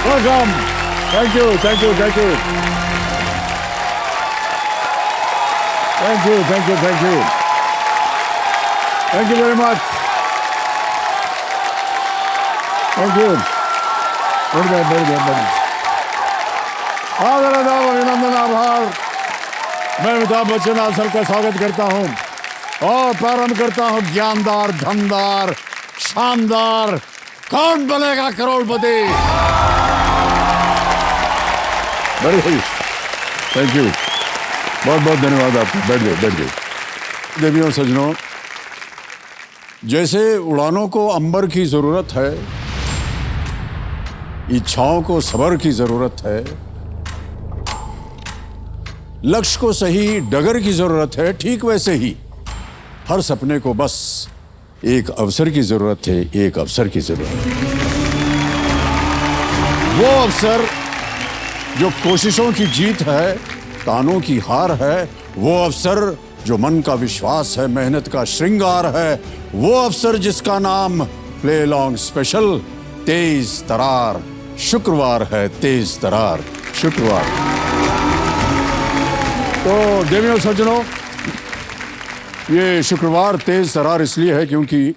Welcome. Thank you thank you thank you thank you thank you thank you thank you very much. Thank you. आदर आदाब अभिनंदन आभार। मैं अमिताभ बच्चन आप सबका स्वागत करता हूं और प्रारंभ करता हूं ज्ञानदार, धनदार, शानदार कौन बनेगा करोड़पति। वेरी थैंक यू, बहुत बहुत धन्यवाद आपका। बैठ जाओ बैठ जाओ। देवियों सज्जनों, जैसे उड़ानों को अंबर की जरूरत है, इच्छाओं को सब्र की जरूरत है, लक्ष्य को सही डगर की जरूरत है, ठीक वैसे ही हर सपने को बस एक अवसर की जरूरत है, एक अवसर की जरूरत है। वो अवसर जो कोशिशों की जीत है, तानों की हार है, वो अवसर जो मन का विश्वास है, मेहनत का श्रृंगार है, वो अवसर जिसका नाम प्ले लॉन्ग स्पेशल 23 तरार शुक्रवार है। 23 तरार शुक्रवार। तो देवियों सज्जनों, ये शुक्रवार 23 तरार इसलिए है क्योंकि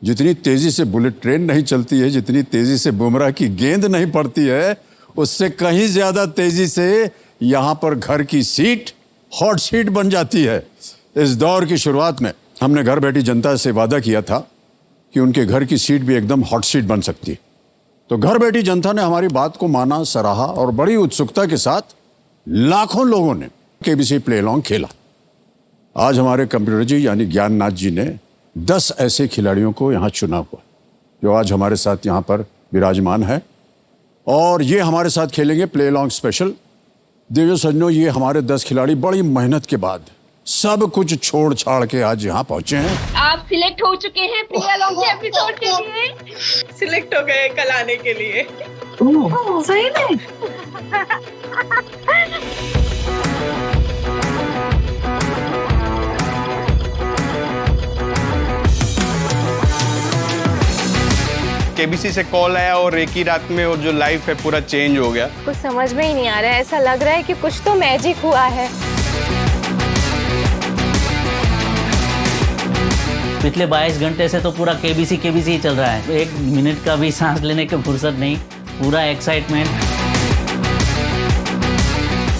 जितनी तेजी से बुलेट ट्रेन नहीं चलती है, जितनी तेजी से बुमराह की गेंद नहीं पड़ती है, उससे कहीं ज्यादा तेजी से यहां पर घर की सीट हॉट सीट बन जाती है। इस दौर की शुरुआत में हमने घर बैठी जनता से वादा किया था कि उनके घर की सीट भी एकदम हॉट सीट बन सकती है। तो घर बैठी जनता ने हमारी बात को माना, सराहा और बड़ी उत्सुकता के साथ लाखों लोगों ने केबीसी प्ले लॉन्ग खेला। आज हमारे कंप्यूटर जी यानी ज्ञाननाथ जी ने 10 ऐसे खिलाड़ियों को यहाँ चुना हुआ जो आज हमारे साथ यहाँ पर विराजमान है और ये हमारे साथ खेलेंगे प्ले लॉन्ग स्पेशल। देवियों सज्जनों, ये हमारे 10 खिलाड़ी बड़ी मेहनत के बाद सब कुछ छोड़ छाड़ के आज यहाँ पहुंचे हैं। आप सिलेक्ट हो चुके हैं प्ले लॉन्ग के एपिसोड के लिए। सिलेक्ट हो गए कल आने के लिए। सही में। केबीसी से कॉल आया और एक ही रात में और जो लाइफ है पूरा चेंज हो गया। कुछ समझ में ही नहीं आ रहा है, ऐसा लग रहा है कि कुछ तो मैजिक हुआ है। पिछले 22 घंटे से तो पूरा केबीसी ही चल रहा है। एक मिनट का भी सांस लेने की फुर्सत नहीं, पूरा एक्साइटमेंट।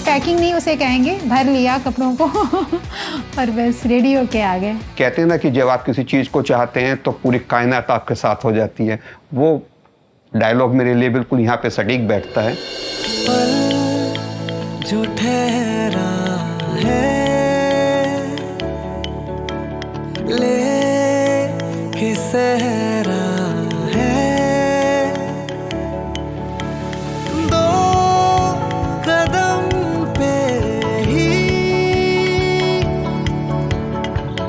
पैकिंग नहीं उसे कहेंगे, भर लिया कपड़ों को और बस रेडी होके आ गए। कहते हैं ना कि जब आप किसी चीज को चाहते हैं तो पूरी कायनात आपके साथ हो जाती है। वो डायलॉग मेरे लिए बिल्कुल यहाँ पे सटीक बैठता है। जो ठहरा है ले के सहरा है, दो कदम पे ही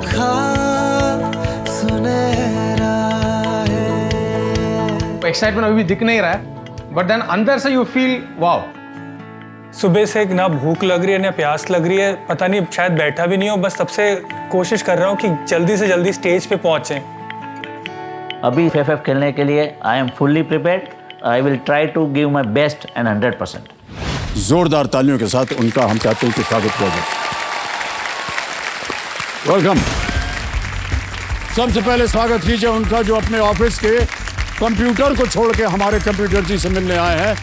खा सुनहरा है। एक्साइटमेंट अभी भी दिख नहीं रहा है, बट देन अंदर से यू फील वाओ। सुबह से ना भूख लग रही है ना प्यास लग रही है, पता नहीं शायद बैठा भी नहीं हो, बस सबसे कोशिश कर रहा हूँ कि जल्दी से जल्दी स्टेज पे पहुंचे। अभी FF खेलने के लिए I am fully prepared. I will try to give my best and 100%। जोरदार तालियों के साथ उनका हम चाहते हैं कि स्वागत किया जाए। वेलकम। सबसे पहले स्वागत कीजिए उनका जो अपने ऑफिस के कंप्यूटर को छोड़ के हमारे कंप्यूटर जी से मिलने आए हैं,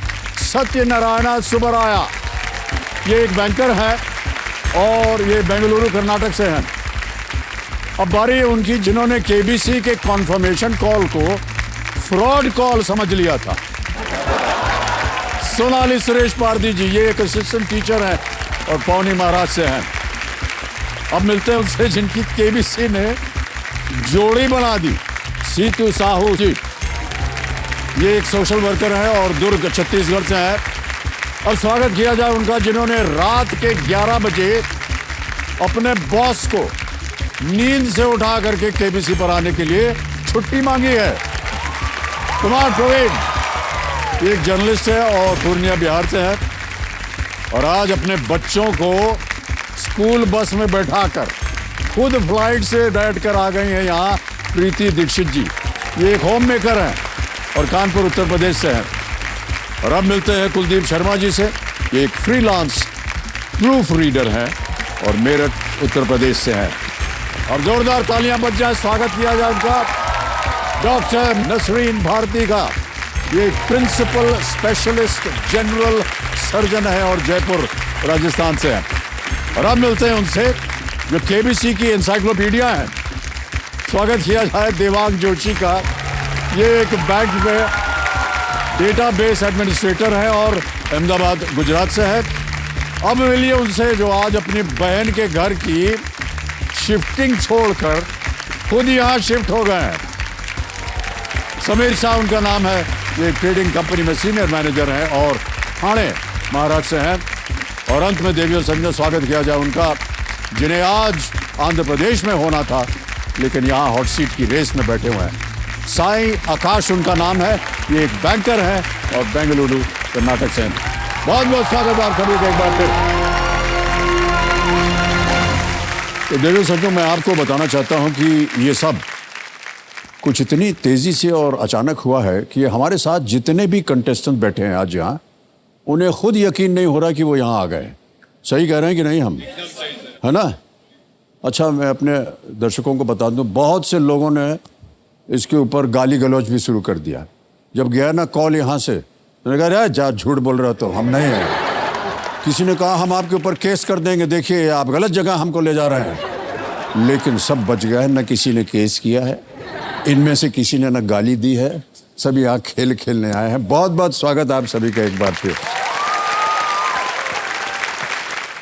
सत्यनारायण सुब्बराया। ये एक बैंकर है और ये बेंगलुरु कर्नाटक से हैं। अब बारी है उनकी जिन्होंने केबीसी के कॉन्फर्मेशन कॉल को फ्रॉड कॉल समझ लिया था। सोनाली सुरेश पारदी जी, ये एक असिस्टेंट टीचर हैं और पौनी महाराज से हैं। अब मिलते हैं उनसे जिनकी केबीसी ने जोड़ी बना दी, सीतू साहू जी। ये एक सोशल वर्कर हैं और दुर्ग छत्तीसगढ़ से हैं। और स्वागत किया जाए उनका जिन्होंने रात के 11 बजे अपने बॉस को नींद से उठा करके केबीसी पर आने के लिए छुट्टी मांगी है। कुमार प्रवीण एक जर्नलिस्ट है और पूर्णिया बिहार से है और आज अपने बच्चों को स्कूल बस में बैठाकर खुद फ्लाइट से बैठ कर आ गई हैं यहाँ प्रीति दीक्षित जी। ये एक होम मेकर हैं और कानपुर उत्तर प्रदेश से हैं। और अब मिलते हैं कुलदीप शर्मा जी से। ये एक फ्रीलांस प्रूफ रीडर हैं और मेरठ उत्तर प्रदेश से हैं। और जोरदार तालियां बज जाए, स्वागत किया जाए उनका डॉक्टर नसरीन भारती का। ये प्रिंसिपल स्पेशलिस्ट जनरल सर्जन है और जयपुर राजस्थान से है। और अब मिलते हैं उनसे जो केबीसी की एनसाइक्लोपीडिया है। स्वागत किया जाए देवांग जोशी का। ये एक बैंक में डेटाबेस एडमिनिस्ट्रेटर है और अहमदाबाद गुजरात से है। अब मिलिए उनसे जो आज अपनी बहन के घर की शिफ्टिंग छोड़कर खुद यहाँ शिफ्ट हो गए हैं। समीर शाह उनका नाम है। ये ट्रेडिंग कंपनी में सीनियर मैनेजर हैं और ठाणे महाराष्ट्र से हैं। और अंत में देवी और संजय, स्वागत किया जाए उनका, जिन्हें आज आंध्र प्रदेश में होना था लेकिन यहाँ हॉट सीट की रेस में बैठे हुए हैं। साई आकाश उनका नाम है। ये एक बैंकर है और बेंगलुरु कर्नाटक से हैं। बहुत बहुत स्वागत आप सभी का एक बार फिर। तो देवी और संजय, मैं आपको बताना चाहता हूँ कि ये सब कुछ इतनी तेजी से और अचानक हुआ है कि हमारे साथ जितने भी कंटेस्टेंट बैठे हैं आज यहाँ, उन्हें खुद यकीन नहीं हो रहा कि वो यहाँ आ गए। सही कह रहे हैं कि नहीं हम, है ना? अच्छा, मैं अपने दर्शकों को बता दूं, बहुत से लोगों ने इसके ऊपर गाली गलौज भी शुरू कर दिया। जब गया ना कॉल यहाँ से, मैंने कहा यार जा, झूठ बोल रहा तो हम नहीं हैं। किसी ने कहा हम आपके ऊपर केस कर देंगे, देखिए आप गलत जगह हमको ले जा रहे हैं। लेकिन सब बच गया है, न किसी ने केस किया है, इनमें से किसी ने न गाली दी है। सभी यहाँ खेल खेलने आए हैं। बहुत बहुत स्वागत आप सभी का एक बार फिर।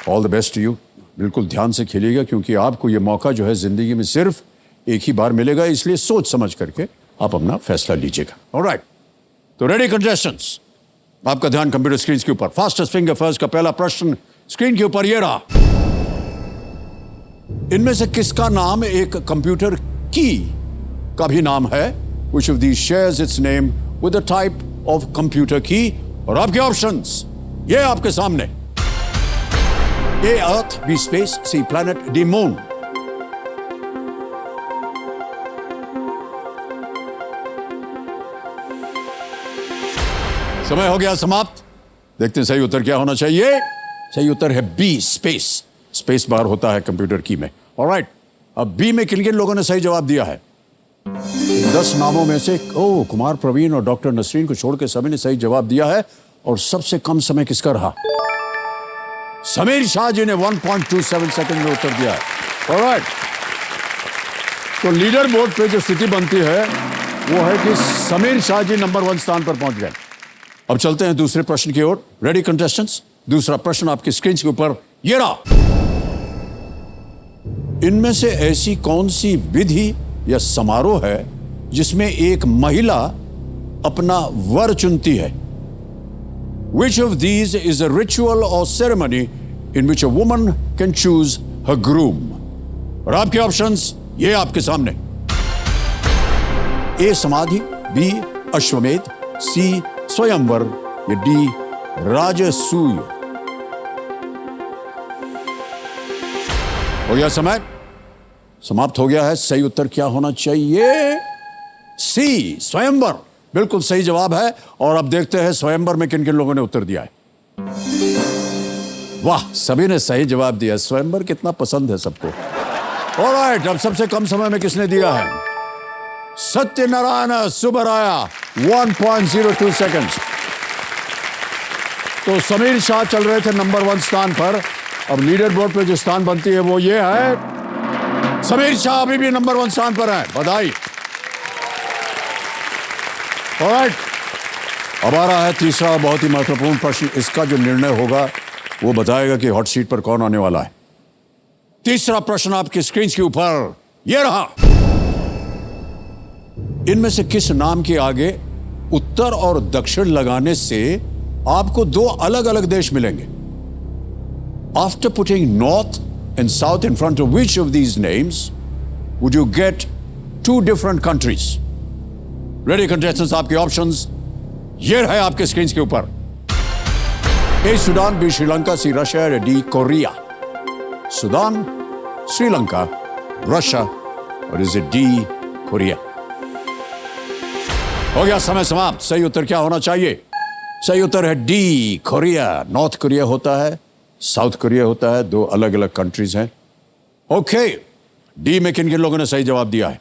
All the best to you. बिल्कुल ध्यान से खेलिएगा क्योंकि आपको ये मौका जो है जिंदगी में सिर्फ एक ही बार मिलेगा, इसलिए सोच समझ करके आप अपना फैसला लीजिएगा। ऑलराइट, तो रेडी कंटेस्टेंट्स, आपका ध्यान कंप्यूटर स्क्रीन के ऊपर। फास्टेस्ट फिंगर फर्स्ट का पहला प्रश्न स्क्रीन के ऊपर ये रहा। इनमें से किसका नाम एक कंप्यूटर की का भी नाम है? Which of these shares its name with a type of computer key? और आपके ऑप्शंस ये आपके सामने। A Earth, B Space, C Planet, D Moon। समय हो गया समाप्त। देखते हैं सही उत्तर क्या होना चाहिए। सही उत्तर है बी स्पेस। स्पेस बार होता है कंप्यूटर की में। ऑलराइट, अब बी में किन किन लोगों ने सही जवाब दिया है? 10 नामों में से कुमार प्रवीण और डॉक्टर नसरीन को छोड़ के सभी ने सही जवाब दिया है। और सबसे कम समय किसका रहा? समीर शाह जी ने 1.27 सेकंड में उत्तर दिया है। ऑलराइट, तो लीडर बोर्ड पे जो स्थिति बनती है वो है कि समीर शाह जी नंबर 1 स्थान पर पहुंच गए। अब चलते हैं दूसरे प्रश्न की ओर। रेडी कंटेस्टेंट्स, दूसरा प्रश्न आपकी स्क्रीन के ऊपर ये रहा। इनमें से ऐसी कौन सी विधि या समारोह है जिसमें एक महिला अपना वर चुनती है? Which of these is a ritual or ceremony in which a woman can choose her groom? और आपके ऑप्शंस ये आपके सामने। ए समाधि, बी अश्वमेध, सी स्वयंवर या डी राजसूय। हो गया समय, समाप्त हो गया है। सही उत्तर क्या होना चाहिए? सी स्वयंवर बिल्कुल सही जवाब है। और अब देखते हैं स्वयंवर में किन किन लोगों ने उत्तर दिया है। वाह, सभी ने सही जवाब दिया। स्वयंवर कितना पसंद है सबको। ऑलराइट, अब सबसे कम समय में किसने दिया है? सत्यनारायण सुबराया, 1.02 सेकंड्स। तो समीर शाह चल रहे थे नंबर 1 स्थान पर। अब लीडर बोर्ड पे जो स्थान बनती है वो ये है। समीर शाह अभी भी नंबर 1 स्थान पर है। बधाई। ऑलराइट, अब आ रहा है तीसरा बहुत ही महत्वपूर्ण प्रश्न। इसका जो निर्णय होगा वो बताएगा कि हॉट सीट पर कौन आने वाला है। तीसरा प्रश्न आपकी स्क्रीन के ऊपर यह रहा। इनमें से किस नाम के आगे उत्तर और दक्षिण लगाने से आपको 2 अलग अलग देश मिलेंगे? After putting north and south in front of which of these names would you get 2 different countries? Ready contestants, आपके ऑप्शंस ये है आपके स्क्रीन के ऊपर। A Sudan, B Sri Lanka, C Russia, D Korea. Sudan, Sri Lanka, Russia और इज इट डी कोरिया? हो गया समय समाप्त। सही उत्तर क्या होना चाहिए? सही उत्तर है डी, कोरिया। नॉर्थ कोरिया होता है, साउथ कोरिया होता है, दो अलग अलग कंट्रीज हैं। ओके, डी में किन किन लोगों ने सही जवाब दिया है?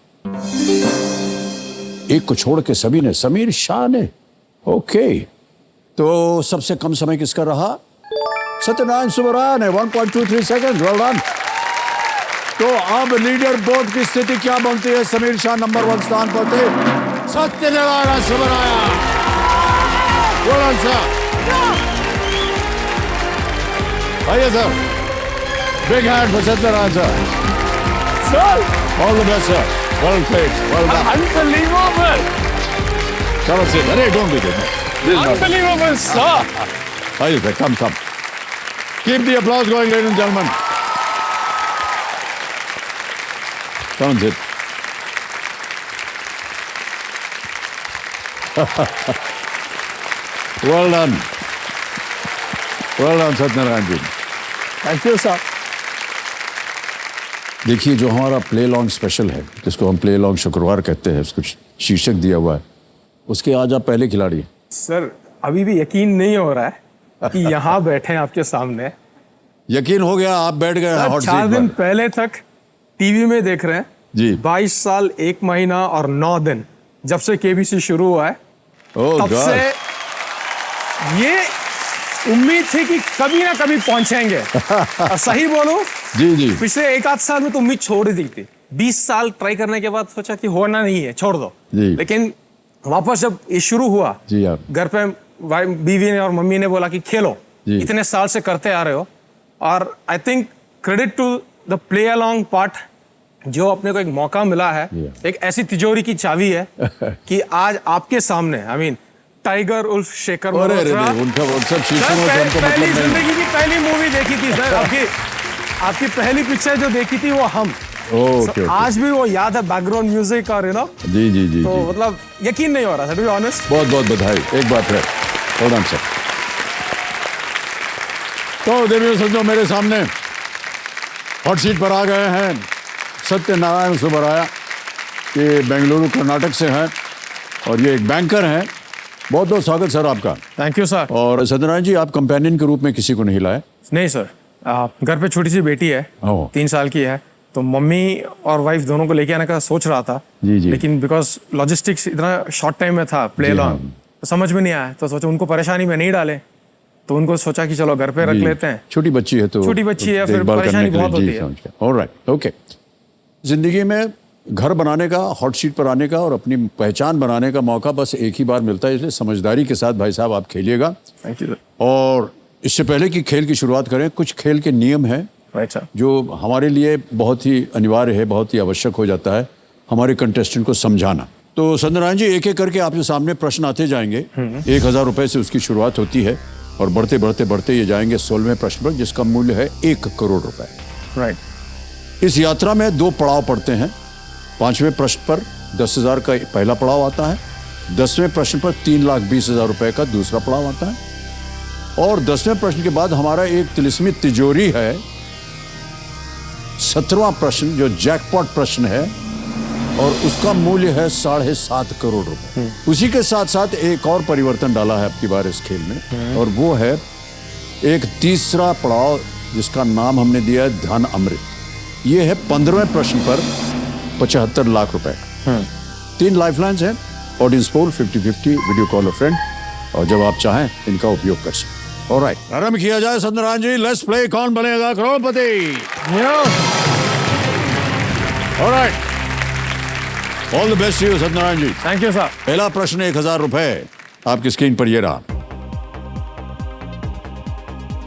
एक को छोड़ के सभी ने। समीर शाह ने। ओके, तो सबसे कम समय किसका रहा? सत्यनारायण सुबराया ने 1.23 सेकंड। Well done. तो अब लीडर बोर्ड की स्थिति क्या बनती है? समीर शाह नंबर 1 स्थान पर थे, Satyanarayana Subbaraya. Well done sir. आइए sir, big hand for Satyanarayana sir. All the best sir. Well played, well done. Unbelievable, चलो सर, अरे don't do that. Unbelievable sir. आइए sir, come come. Keep the applause going ladies and gentleman. Come on, sit. Well done. Well done, Satyanarayana ji. Thank you sir. देखिए, जो हमारा play long special है, जिसको हम play long शुक्रवार कहते हैं, उसको शीर्षक दिया हुआ है, उसके आज आप पहले खिलाड़ी हैं। सर अभी भी यकीन नहीं हो रहा है कि यहाँ बैठे हैं आपके सामने। यकीन हो गया, आप बैठ गए हॉट सीट 4 दिन पर। पहले तक टीवी में देख रहे हैं जी। 22 साल 1 महीना और 9 दिन जब से केबीसी शुरू हुआ है, ओह तब गॉड। से ये उम्मीद थी कि कभी ना कभी पहुंचेंगे। और सही बोलूं, जी जी। पिछले 1-8 साल में तो उम्मीद छोड़ दी थी। 20 साल ट्राई करने के बाद सोचा कि होना नहीं है, छोड़ दो। जी। लेकिन वापस जब ये शुरू हुआ, जी आप। घर पे बीवी ने और मम्मी ने बोला कि खेलो, जी। इतने साल से करते आ रहे हो। और I think credit to the play along part, जो अपने को एक मौका मिला है, एक ऐसी तिजोरी की चाबी है कि आज आपके सामने, I mean tiger wolf Shekhar Malhotra, उनका वो सब शीर्षकों से हमको पहली मतलब नहीं। जिंदगी की पहली मूवी देखी थी सर आपकी पहली पिक्चर जो देखी थी वो हम। Okay, okay. आज भी वो याद है, बैकग्राउंड म्यूजिक और जी जी जी तो जी। मतलब यकीन नहीं हो रहा था, टू बी ऑनेस्ट। बहुत बहुत बधाई एक बार फिर। Well done sir. तो देवियों सज्जनों, मेरे सामने हॉट सीट पर आ गए हैं सत्यनारायण सुबराया। ये बेंगलुरु कर्नाटक से हैं और ये एक बैंकर हैं। बहुत बहुत स्वागत सर आपका। Thank you sir. और सत्यनारायण जी, आप कंपेनियन के रूप में किसी को नहीं लाए? नहीं सर, घर पे छोटी सी बेटी है, 3 साल की है, तो मम्मी और वाइफ दोनों को लेके आने का सोच रहा था। जी जी। लेकिन बिकॉज लॉजिस्टिक्स इतना शॉर्ट टाइम में था, प्ले लॉन्ग, तो समझ में नहीं आया, तो सोचा उनको परेशानी में नहीं डाले, तो उनको सोचा कि चलो घर पे रख लेते हैं। छोटी बच्ची है तो छोटी बच्ची है, फिर देखभाल परेशानी करने के लिए, बहुत जी, होती है। समझ गया। Alright, okay. जिंदगी में घर बनाने का, हॉट सीट पर आने का और अपनी पहचान बनाने का मौका बस एक ही बार मिलता है, इसलिए समझदारी के साथ भाई साहब आप खेलिएगा। Thank you sir. और इससे पहले कि खेल की शुरुआत करें, कुछ खेल के नियम हैं राइट सर, जो हमारे लिए बहुत ही अनिवार्य है, बहुत ही आवश्यक हो जाता है हमारे कंटेस्टेंट को समझाना। तो सत्यनारायण जी, एक एक करके आपके सामने प्रश्न आते जाएंगे। 1000 रुपए से उसकी शुरुआत होती है और बढ़ते बढ़ते बढ़ते ये जाएंगे 16वें प्रश्न पर, जिसका मूल्य है 1 करोड़ रुपए। राइट। इस यात्रा में 2 पड़ाव पड़ते हैं। 5वें प्रश्न पर 10,000 का पहला पड़ाव आता है, 10वें प्रश्न पर 3,20,000 रुपए का दूसरा पड़ाव आता है, और 10वें प्रश्न के बाद हमारा एक तिलिस्मी तिजोरी है। 17वां प्रश्न जो जैकपॉट प्रश्न है और उसका मूल्य है 7.5 करोड़ रुपए। उसी के साथ साथ एक और परिवर्तन डाला है आपकी बार इस खेल में, और वो है एक तीसरा पड़ाव जिसका नाम हमने दिया है धन अमृत। ये है 15वें प्रश्न पर 75 लाख रुपए का। 3 लाइफलाइंस हैं, ऑडियंस पोल, 50-50, वीडियो कॉल अ फ्रेंड, और जब आप चाहें इनका उपयोग कर सकते। ऑलराइट, आरंभ किया जाए सत्यनारायण जी। Let's play Kaun Banega Crorepati. Alright, all the best you Satyanarayana ji. Thank you sir. पहला प्रश्न 1000 रुपए आपकी स्क्रीन पर ये रहा।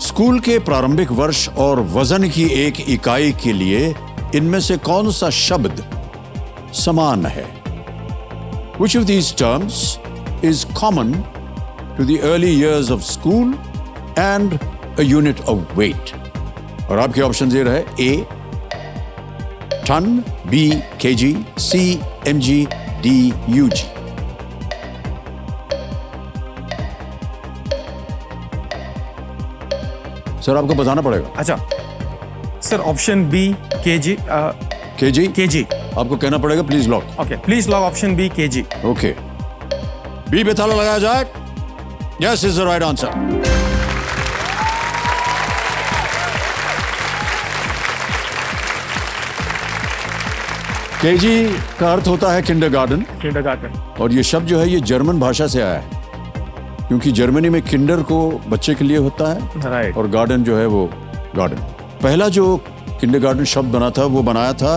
स्कूल के प्रारंभिक वर्ष और वजन की एक इकाई के लिए इनमें से कौन सा शब्द समान है? Which of these terms is common to the early years of school and a unit of weight? और आपके ऑप्शन ये रहे: A ton, B kg, C mg, D ug। Sir आपको बताना पड़ेगा। अच्छा sir, option B KG. KG? KG आपको कहना पड़ेगा, please lock. Okay, please lock option B KG. Okay, B पे ताला लगाया जाए। Yes is the right answer. KG का अर्थ होता है किंडरगार्टन, किंडरगार्टन। और ये शब्द जो है ये जर्मन भाषा से आया है, क्योंकि जर्मनी में किंडर को बच्चे के लिए होता है राइट। और गार्डन जो है वो गार्डन। पहला जो किंडरगार्टन शब्द बना था वो बनाया था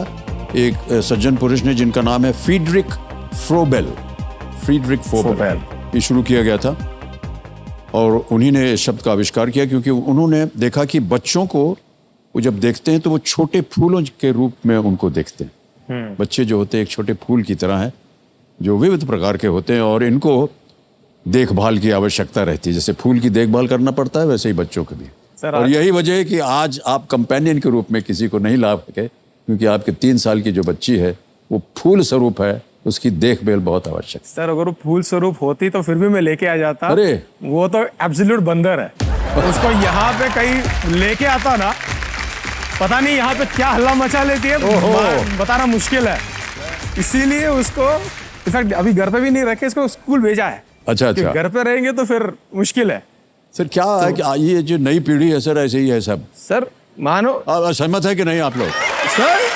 एक सज्जन पुरुष ने जिनका नाम है फ्रीडरिक फ्रोबेल। फ्रीडरिक फ्रोबेल ये शुरू किया गया था और उन्हीं ने इस शब्द का आविष्कार किया, क्योंकि उन्होंने देखा कि बच्चों को वो जब देखते हैं तो वो छोटे फूलों के रूप में उनको देखते हैं। बच्चे जो होते हैं एक छोटे फूल की तरह हैं जो विविध प्रकार के होते हैं और इनको देखभाल की आवश्यकता रहती है। जैसे फूल की देखभाल करना पड़ता है वैसे ही बच्चों को भी। और यही वजह है कि आज आप कंपेनियन के रूप में किसी को नहीं ला सके, क्योंकि आपके 3 साल की जो बच्ची है वो फूल स्वरूप है, उसकी देखभाल बहुत आवश्यक। सर अगर वो फूल स्वरूप होती तो फिर भी मैं लेके आ जाता। अरे वो तो एब्सोल्यूट बंदर है, उसको यहाँ पे कहीं लेके आता ना, पता नहीं यहाँ पे क्या हल्ला मचा लेती है, बताना मुश्किल है। इसीलिए उसको इनफैक्ट अभी घर पे भी नहीं रखे, इसको स्कूल भेजा है। अच्छा अच्छा। घर पे रहेंगे तो फिर मुश्किल है। सर क्या है कि ये जो नई पीढ़ी है सर ऐसे ही है सब। सर मानो सहमत है कि नहीं आप लोग? सर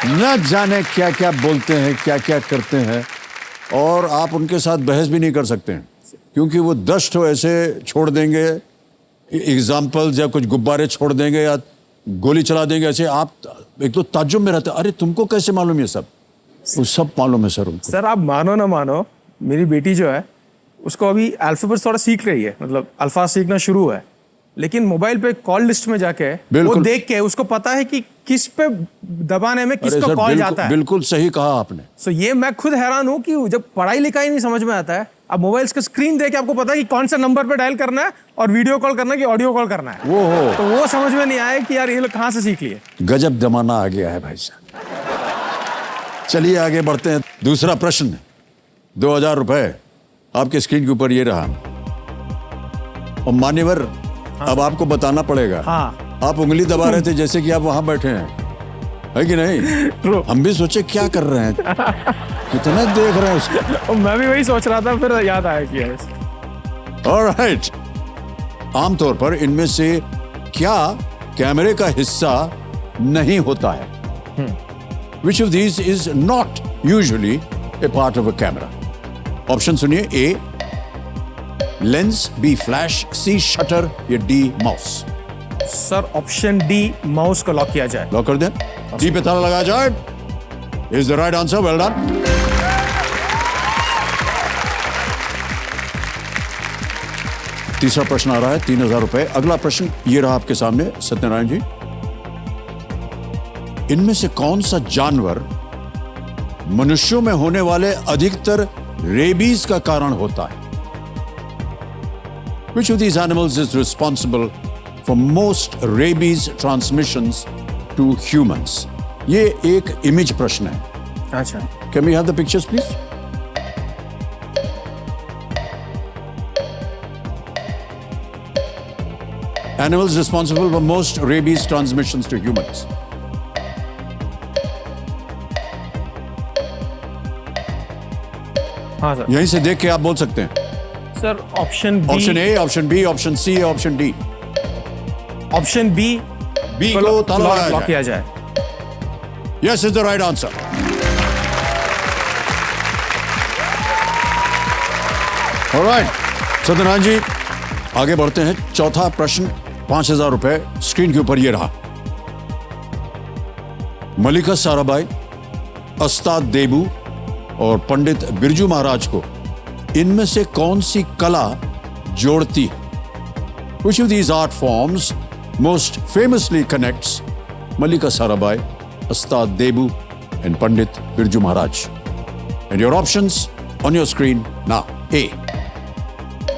न जाने क्या क्या बोलते हैं, क्या क्या करते हैं, और आप उनके साथ बहस भी नहीं कर सकते हैं, क्योंकि वो 10 ठो ऐसे छोड़ देंगे एग्जाम्पल्स, या कुछ गुब्बारे छोड़ देंगे या गोली चला देंगे ऐसे। आप एक तो ताज्जुब में रहते, अरे तुमको कैसे मालूम ये सब? वो सब मालूम है सर उनको। सर आप मानो ना मानो, मेरी बेटी जो है उसको अभी अल्फाबेट थोड़ा सीख रही है, मतलब अल्फा सीखना शुरू है, लेकिन मोबाइल पे कॉल लिस्ट में जाके वो देख के उसको पता है कि किस पे दबाने में किसको कॉल जाता है। बिल्कुल सही कहा आपने। सो ये मैं खुद हैरान हूँ कि जब पढ़ाई लिखाई नहीं समझ में आता है, अब मोबाइल का स्क्रीन देख के आपको पता है कि कौन सा नंबर पे डायल करना है और वीडियो कॉल करना है कि ऑडियो कॉल करना है। तो वो समझ में नहीं आया कि यार ये लोग कहाँ से सीख लिए। गजब जमाना आ गया है भाई साहब। चलिए आगे बढ़ते हैं। दूसरा प्रश्न, 2000 रुपए आपके स्क्रीन के ऊपर ये रहा, और मान्यवर अब आपको बताना पड़ेगा। आप उंगली दबा रहे थे जैसे कि आप वहां बैठे हैं, है कि नहीं? हम भी सोचे क्या कर रहे हैं, कितना देख रहे हैं उसको। मैं भी वही सोच रहा था, फिर याद आया कि ऑलराइट। आमतौर पर इनमें से क्या कैमरे का हिस्सा नहीं होता है? Which of these is not usually a part of a camera? Option सुनिए। A lens, B flash, C shutter, या D mouse. Sir option D mouse को लॉक किया जाए। लॉक कर दें। डी पे ताला लगाया जाए। Is the right answer, well done. तीसरा प्रश्न आ रहा है, 3000 रुपए। अगला प्रश्न ये रहा आपके सामने सत्यनारायण जी। इनमें से कौन सा जानवर मनुष्यों में होने वाले अधिकतर रेबीज का कारण होता है? Which of these animals is responsible for most rabies transmissions to humans? ये एक इमेज प्रश्न है। अच्छा। Can we have the pictures, please? Animals responsible for most rabies transmissions to humans. हाँ सर। यहीं से देख के आप बोल सकते हैं। Sir option B. Option A, option B, option C, option D. Option B. B को ताला लॉक किया जाए। Yes is the right answer. Alright Satyanarayana ji, आगे बढ़ते हैं। चौथा प्रश्न, 5000 रुपए स्क्रीन के ऊपर ये रहा। मलिका साराभाई, उस्ताद देबू और पंडित बिरजू महाराज को इनमें से कौन सी कला जोड़ती है? Which of these art forms most famously connects Malika Sarabhai, Ustad Debu and Pandit Birju Maharaj? And your options on your screen now. A.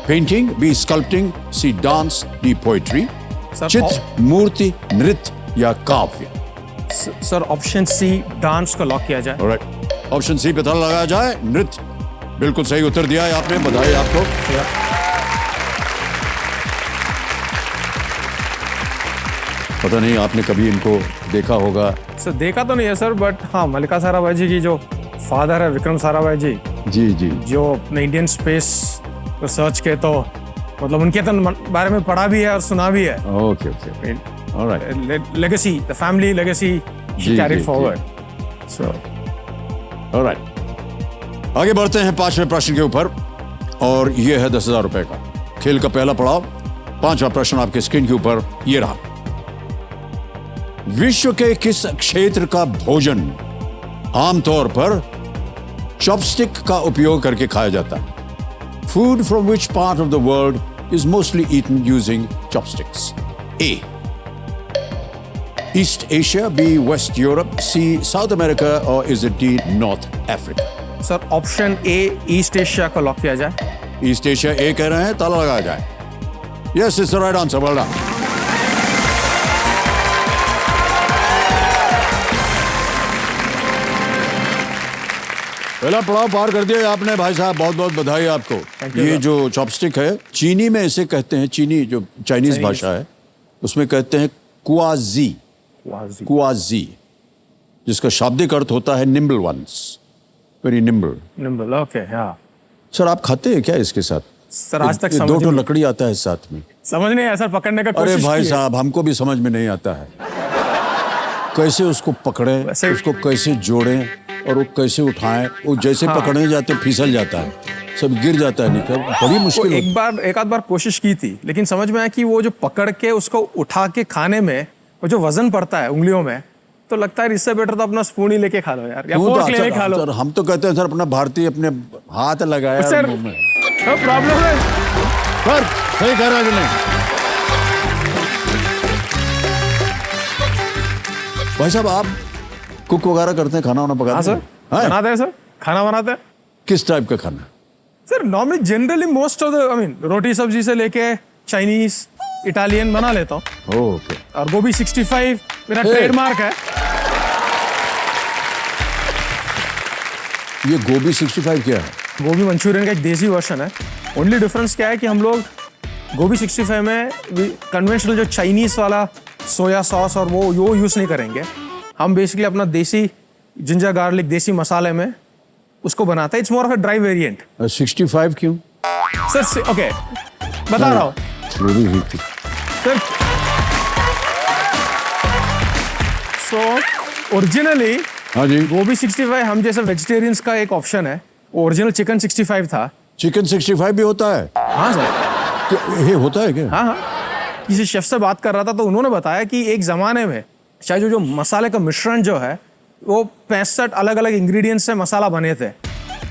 Painting, B. Sculpting, C. Dance, D. Poetry, चित्र, मूर्ति, नृत्य या काव्य। Sir option सी dance को lock किया जाए। Alright. Option C पे ताला लगाया जाए। नृत्य। बिल्कुल सही उत्तर दिया है आपने, बधाई आपको। पता नहीं आपने कभी इनको देखा होगा। सर देखा तो नहीं है सर, बट हाँ मलिका साराभाई जी की जो फादर है विक्रम साराभाई जी जी, जो अपने इंडियन स्पेस रिसर्च के, तो मतलब उनके तो बारे में पढ़ा भी है और सुना भी है। Okay okay, alright, legacy, the family legacy जी, कैरिड जी, फॉरवर्ड। सो ऑलराइट, आगे बढ़ते हैं 5वें प्रश्न के ऊपर, और ये है 10,000 रुपए का खेल का पहला पड़ाव। 5वां प्रश्न आपके स्क्रीन के ऊपर ये रहा। विश्व के किस क्षेत्र का भोजन आमतौर पर चॉपस्टिक का उपयोग करके खाया जाता है? Food from which part of the world is mostly eaten using chopsticks? A, East Asia, B, West Europe, C, South America, और is it D, North Africa? Sir option A, East Asia को lock किया जाए। East Asia ए कह रहे हैं, ताला लगाया जाए। Yes, it's the right answer, well done. पहला पड़ाव पार कर दिया आपने भाई साहब, बहुत बहुत बधाई आपको। ये जो चॉपस्टिक है, चीनी में इसे कहते हैं, चीनी जो चाइनीज भाषा है उसमें कहते हैं कुआजी, कुआजी, जिसका शाब्दिक अर्थ होता है nimble ones, very nimble. Nimble, okay, हाँ। सर आप खाते हैं क्या इसके साथ? सर आज तक दो ठो लकड़ी आता है साथ में, समझ नहीं आया सर, पकड़ने का अरे कोशिश भाई की है। साहब हमको भी समझ में नहीं आता है, कैसे उसको पकड़े, उसको कैसे जोड़ें और वो कैसे उठाएं, वो जैसे पकड़ने जाते फिसल जाता है, सब गिर जाता है, निकल, बड़ी मुश्किल। एक आध बार कोशिश की थी, लेकिन समझ में आया कि वो जो पकड़ के उसको उठा के खाने में वो जो वजन पड़ता है उंगलियों में, तो लगता है इससे बेटर तो अपना स्पून ही लेके खा लो यार, या फोर्क लेके खा लो। सर हम तो कहते हैं सर अपना भारतीय अपने हाथ लगाया सर, मुंह में। प्रॉब्लम है सर, सही कह रहा है कि नहीं? भाई साहब आप कुक वगैरह करते हैं, खाना वाना पकाते हैं? हाँ सर, बनाते हैं सर, खाना बनाते हैं। किस टाइप का खाना? Sir normally generally most of the, I mean रोटी सब्जी से लेके चाइनीज, इटालियन बना लेता हूँ। ओके। और गोभी 65 मेरा ट्रेडमार्क है। ये गोभी 65 क्या है? गोभी मंचूरियन का एक देसी वर्जन है। ओनली डिफरेंस क्या है कि हम लोग गोभी 65 में कन्वेंशनल जो चाइनीज वाला सोया सॉस और वो यूज नहीं करेंगे। हम बेसिकली अपना देसी जिंजर गार्लिक देसी मसाले में उसको बनाते हैं। It's more of a dry variant. 65 क्यों? सर ओके बता रहा हूँ सर। सो ओरिजिनली हाँ जी, गोभी 65 हम जैसे वेजिटेरियंस का एक ऑप्शन है। ओरिजिनल चिकन 65 था। चिकन 65 भी होता है? हाँ सर, ये होता है क्या? हाँ हाँ, किसी शेफ से बात कर रहा था तो उन्होंने बताया कि एक जमाने में शायद जो मसाले का मिश्रण जो है वो 65 अलग अलग इंग्रेडिएंट्स से मसाला बने थे।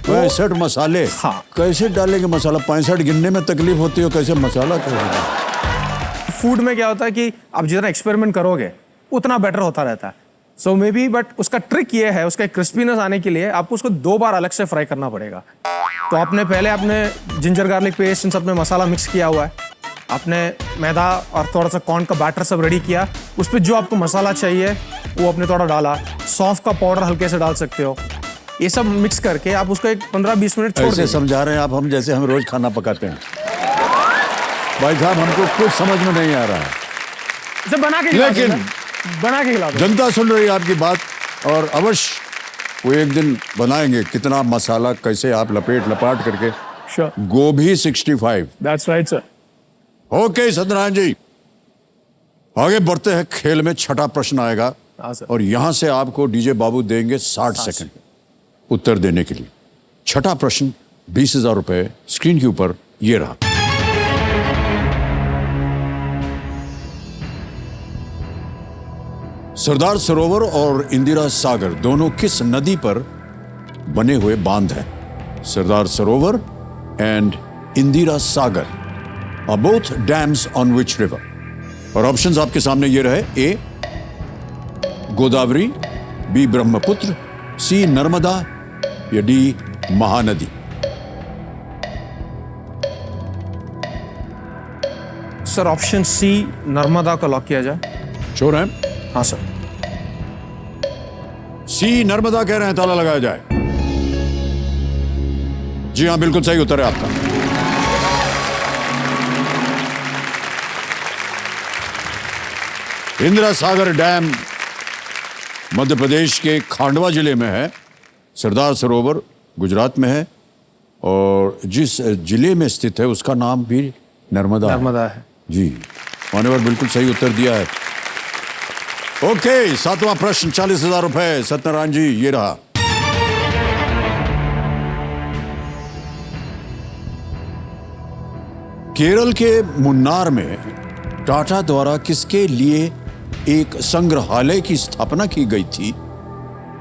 65 मसाले? हाँ। कैसे डालेंगे मसाला? 65 गिनने में तकलीफ होती है, कैसे मसाला करेंगे? फूड में क्या होता है कि आप जितना एक्सपेरिमेंट करोगे उतना बेटर होता रहता है। सो मे बी, बट उसका ट्रिक ये है, उसका क्रिस्पीनेस आने के लिए आपको उसको 2 बार अलग से फ्राई करना पड़ेगा। तो आपने पहले अपने जिंजर गार्लिक पेस्ट इन सब में मसाला मिक्स किया हुआ है, आपने मैदा और थोड़ा सा कॉर्न का बैटर सब रेडी किया, उस पर जो आपको मसाला चाहिए वो आपने थोड़ा डाला, सौंफ का पाउडर हल्के से डाल सकते हो। ये सब मिक्स करके आप उसको एक 15-20 मिनट छोड़ ऐसे समझा रहे हैं आप हम जैसे हम रोज खाना पकाते हैं। भाई साहब हमको कुछ समझ में नहीं आ रहा है। इसे बना के लेकिन बना के खिला दो। जनता सुन रही है आपकी बात, और अवश्य वो एक दिन बनाएंगे कितना मसाला कैसे आप लपाट करके। Sure. गोभी 65। That's right, sir. Okay Satyanarayana ji, आगे बढ़ते हैं। खेल में छठा प्रश्न आएगा हाँ सर। और यहां से आपको डीजे बाबू देंगे 60 सेकंड उत्तर देने के लिए। छठा प्रश्न 20,000 रुपए स्क्रीन के ऊपर ये रहा। सरदार सरोवर और इंदिरा सागर दोनों किस नदी पर बने हुए बांध हैं? Sardar Sarovar and Indira Sagar are both dams on which river? और ऑप्शंस आपके सामने ये रहे। A Godavari, B Brahmaputra, C Narmada, या D Mahanadi? Sir option C Narmada को लॉक किया जाए। श्योर हैं? हाँ सर। सी नर्मदा कह रहे हैं, ताला लगाया जाए। जी हां, बिल्कुल सही उत्तर है आपका। इंदिरा सागर डैम मध्य प्रदेश के खांडवा जिले में है। सरदार सरोवर गुजरात में है और जिस जिले में स्थित है उसका नाम भी नर्मदा है। जी, मान्यवर बिल्कुल सही उत्तर दिया है। ओके, 7वां प्रश्न 40,000 रुपए। सत्यनारायण जी, ये रहा। केरल के मुन्नार में टाटा द्वारा किसके लिए एक संग्रहालय की स्थापना की गई थी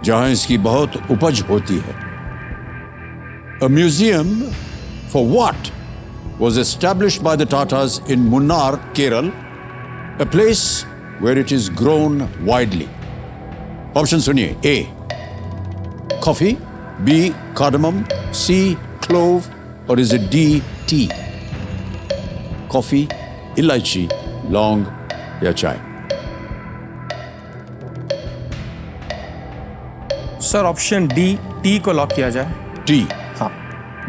जहां इसकी बहुत उपज होती है? A museum for what was established by the Tatas in Munnar, Kerala, a place where it is grown widely? Option सुनिए। A, coffee, B, cardamom, C, clove, or is it D, tea? Coffee, इलायची, लौंग या चाय? Sir option D, T को lock किया जाए। T? हाँ,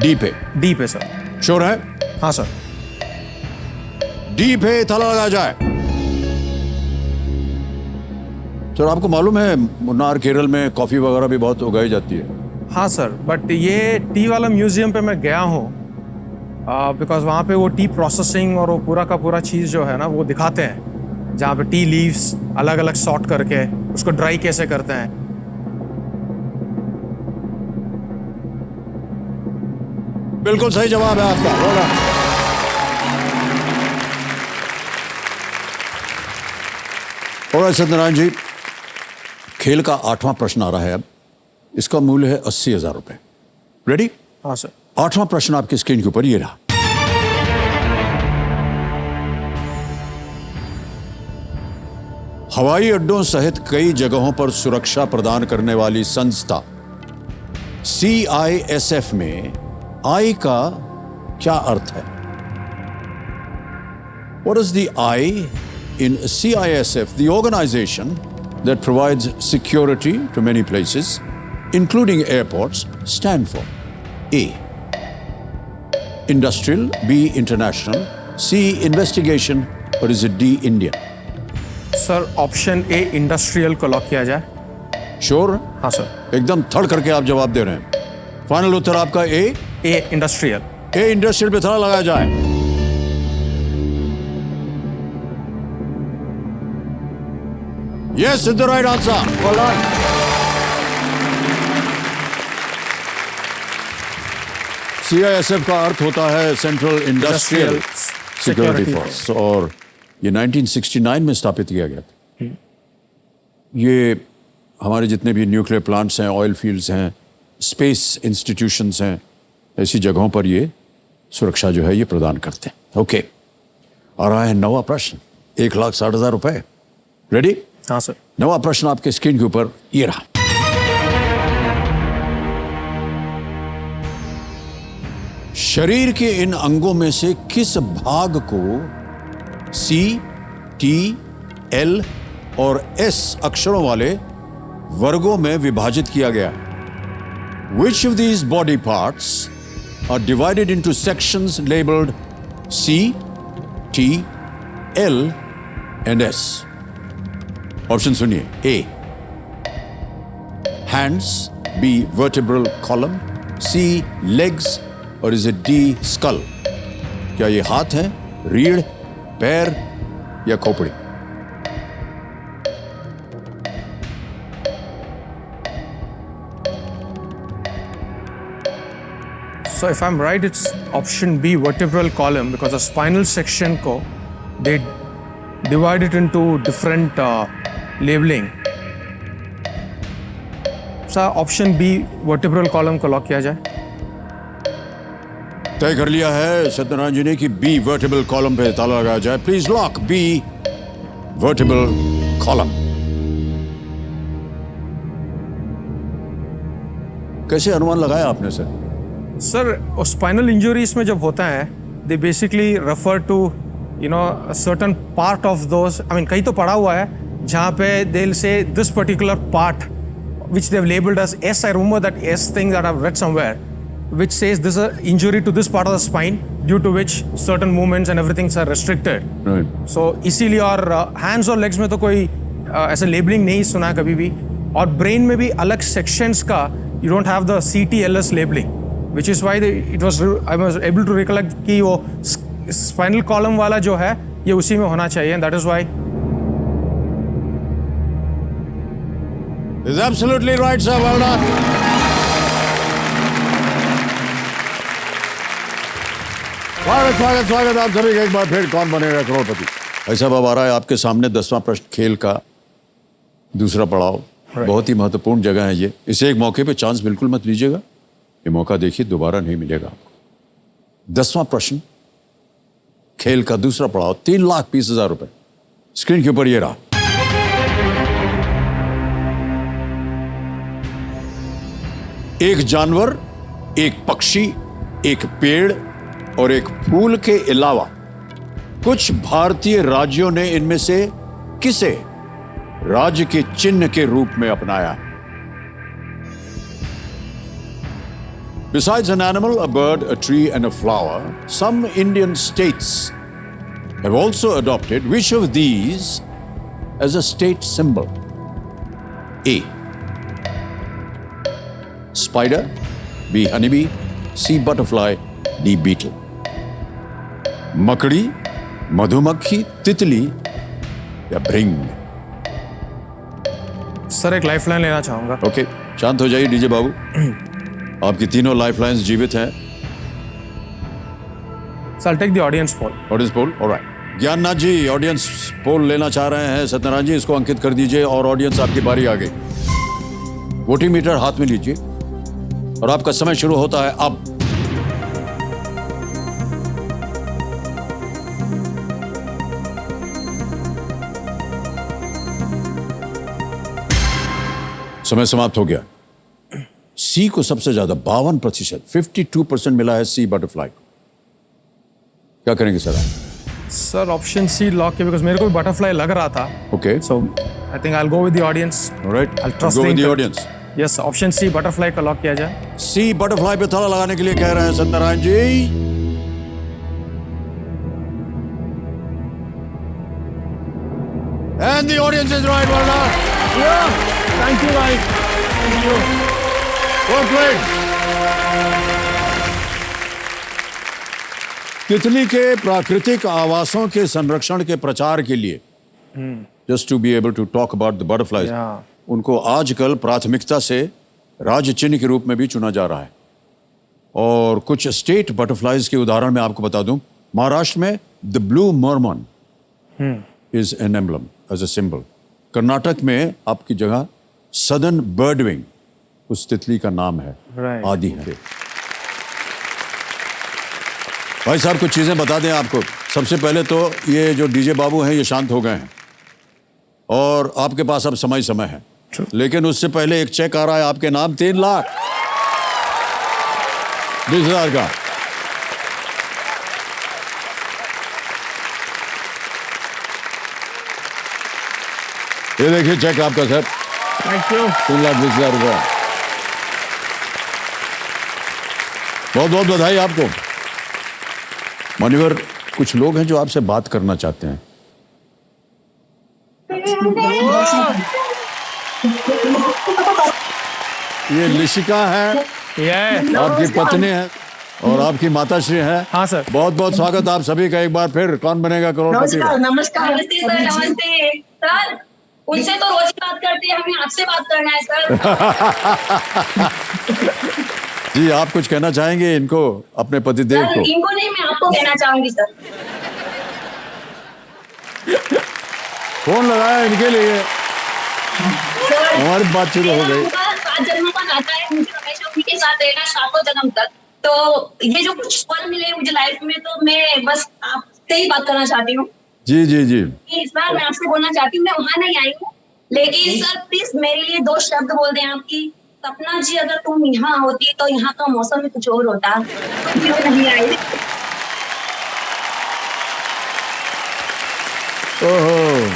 D पे? डी पे सर। श्योर है? हाँ सर। डी पे ताला लगाया जाए। सर, आपको मालूम है मुन्नार केरल में कॉफी वगैरह भी बहुत उगाई जाती है? हाँ सर, बट ये टी वाला म्यूजियम पे मैं गया हूँ बिकॉज वहाँ पे वो टी प्रोसेसिंग और वो पूरा का पूरा चीज़ जो है ना वो दिखाते हैं, जहाँ पे टी लीव्स अलग अलग सॉर्ट करके उसको ड्राई कैसे करते हैं। बिल्कुल सही जवाब है आपका। बोला। और सत्यनारायण जी, खेल का 8वां प्रश्न आ रहा है अब। इसका मूल्य है 80,000 रुपए। रेडी? हाँ सर। 8वां प्रश्न आपकी स्क्रीन के ऊपर ये रहा। हवाई अड्डों सहित कई जगहों पर सुरक्षा प्रदान करने वाली संस्था CISF में I का क्या अर्थ है? What is the I in CISF, the organization that provides security to many places, including airports, stand for? A, industrial, B, international, C, investigation, or is it D, Indian? Sir option A, industrial को lock किया जाए। Sure? हाँ sir. एकदम थड़ करके आप जवाब दे रहे हैं। फाइनल उत्तर आपका ए? ए, इंडस्ट्रियल। ए, इंडस्ट्रियल पे थड़ा लगाया जाए। Yes, is the right answer. Well done. CISF का अर्थ होता है सेंट्रल इंडस्ट्रियल सिक्योरिटी फोर्स, और ये 1969 में स्थापित किया गया था। ये हमारे जितने भी न्यूक्लियर प्लांट्स हैं, ऑयल फील्ड्स हैं, स्पेस इंस्टीट्यूशंस हैं, ऐसी जगहों पर ये सुरक्षा जो है ये प्रदान करते हैं। ओके, आ रहा है 9वां प्रश्न, 1,60,000 रुपए। रेडी? हाँ सर। 9वां प्रश्न आपके स्क्रीन के ऊपर ये रहा। शरीर के इन अंगों में से किस भाग को C, T, L और S अक्षरों वाले वर्गों में विभाजित किया गया? Which of these body parts are divided into sections labeled C, T, L and S? Option सुनिए। A, hands, B, vertebral column, C, legs, और is it D, skull? क्या ये हाथ है, रीढ़, पैर या खोपड़ी? So if I'm right, it's option B, vertebral column, because the spinal section को they divide it into different labeling. So option B, vertebral column को लॉक किया जाए। तय कर लिया है सत्यनारायण जी ने कि बी, वर्टिबल कॉलम पे ताला लगाया जाए। Please lock B, vertical column. कैसे अनुमान लगाया आपने सर? सर स्पाइनल इंजरीज में जब होता है they basically refer to certain part of those, I mean कहीं तो पढ़ा हुआ है जहाँ पे they will say this particular part which they have labeled as S. I remember that S thing that I've read somewhere, which says this is an injury to this part of the spine due to which certain movements and everything are restricted. Right. So इसीलिए और hands और legs में तो कोई ऐसा labeling नहीं सुना कभी भी, और brain में भी अलग sections का you don't have the CTLS labeling, which is why I was able to recollect कि वो स्पाइनल कॉलम वाला जो है ये उसी में होना चाहिए, and that is why. Is absolutely right, sir. Well done. स्वागत आप सभी का एक बार फिर कौन बनेगा करोड़पति। भाई साहब, अब आ रहा है आपके सामने 10वां प्रश्न, खेल का दूसरा पड़ाव। बहुत ही महत्वपूर्ण जगह है ये। इसे एक मौके पे चांस बिल्कुल मत लीजिएगा। ये मौका देखिए, दोबारा नहीं मिलेगा आपको। 10वां प्रश्न, खेल का दूसरा पड़ाव, 3,20,000 रुपए। स्क्रीन के ऊपर ये रहा। एक जानवर, एक पक्षी, एक पेड़ और एक फूल के अलावा कुछ भारतीय राज्यों ने इनमें से किसे राज्य के चिन्ह के रूप में अपनाया? Besides an animal, a bird, a tree and a flower, some Indian states have also adopted which of these as a state symbol? A. Spider, B. Honeybee, C. Butterfly, D. Beetle. मकड़ी, मधुमक्खी, तितली या भृंग? Sir एक lifeline लेना चाहूंगा। Okay, शांत हो जाइए डीजे बाबू। आपकी तीनों लाइफलाइंस जीवित हैं। So I'll take the audience poll. Audience poll, alright. Gyannath ji audience poll लेना चाह रहे हैं। सत्यनारायण जी इसको अंकित कर दीजिए और ऑडियंस आपकी बारी आ गई। वोटिंग मीटर हाथ में लीजिए और आपका समय शुरू होता है अब। समय समाप्त हो गया। सी को सबसे ज्यादा 52%, 52% मिला है सी बटरफ्लाई को। क्या करेंगे सर आप? सर ऑप्शन सी लॉक किया, बिकॉज मेरे को भी बटरफ्लाई लग रहा था। Okay, so I think I will go with the audience. Alright, I'll trust go with the the audience. Yes, option C butterfly का लॉक किया जाए। सी बटरफ्लाई पे ताला लगाने के लिए कह रहे हैं Satyanarayana ji. And the audience is right. Well done. Thank you भाई, थैंक यू। Well played. तितली के प्राकृतिक आवासों के संरक्षण के प्रचार के लिए, just to be able to talk about the butterflies, उनको आजकल प्राथमिकता से राज्य चिन्ह के रूप में भी चुना जा रहा है। और कुछ स्टेट बटरफ्लाइज के उदाहरण मैं आपको बता दूं। महाराष्ट्र में the blue Mormon is an emblem as a symbol. Karnataka में आपकी जगह सदर्न बर्डविंग उस तितली का नाम है, आदि है। भाई साहब कुछ चीजें बता दें आपको। सबसे पहले तो ये जो डीजे बाबू हैं ये शांत हो गए हैं और आपके पास अब समय है। लेकिन उससे पहले एक चेक आ रहा है आपके नाम, 3,20,000 का। ये देखिए चेक आपका सर। Thank you. 3,20,000 रुपया। बहुत बहुत बधाई आपको। मान्यवर, कुछ लोग हैं जो आपसे बात करना चाहते हैं। ये लिशिका है, आपकी पत्नी है और आपकी माताश्री है। हाँ सर। बहुत बहुत स्वागत आप सभी का एक बार फिर कौन बनेगा करोड़पति। नमस्कार सर। नमस्ते सर। उनसे तो रोज बात करते हैं, हमें आपसे बात करना है सर। जी आप कुछ कहना चाहेंगे इनको, अपने पतिदेव को? इनको नहीं, मैं आपको कहना चाहूंगी सर। फोन लगाया इनके लिए, हमारी बात शुरू हो गई। 7 जन्मों का नाता है, मुझे हमेशा उनके साथ रहना 7 जन्म तक। तो ये जो कुछ पल मिले मुझे लाइफ में, तो मैं बस आपसे ही बात करना चाहती हूँ। जी जी जी। इस बार मैं आपसे बोलना चाहती हूँ, मैं वहां नहीं आई हूँ, लेकिन सर प्लीज मेरे लिए 2 शब्द बोल दें आपकी। सपना जी, अगर तुम यहाँ होती तो यहाँ का मौसम भी कुछ और होता। क्यों नहीं आई? ओहो,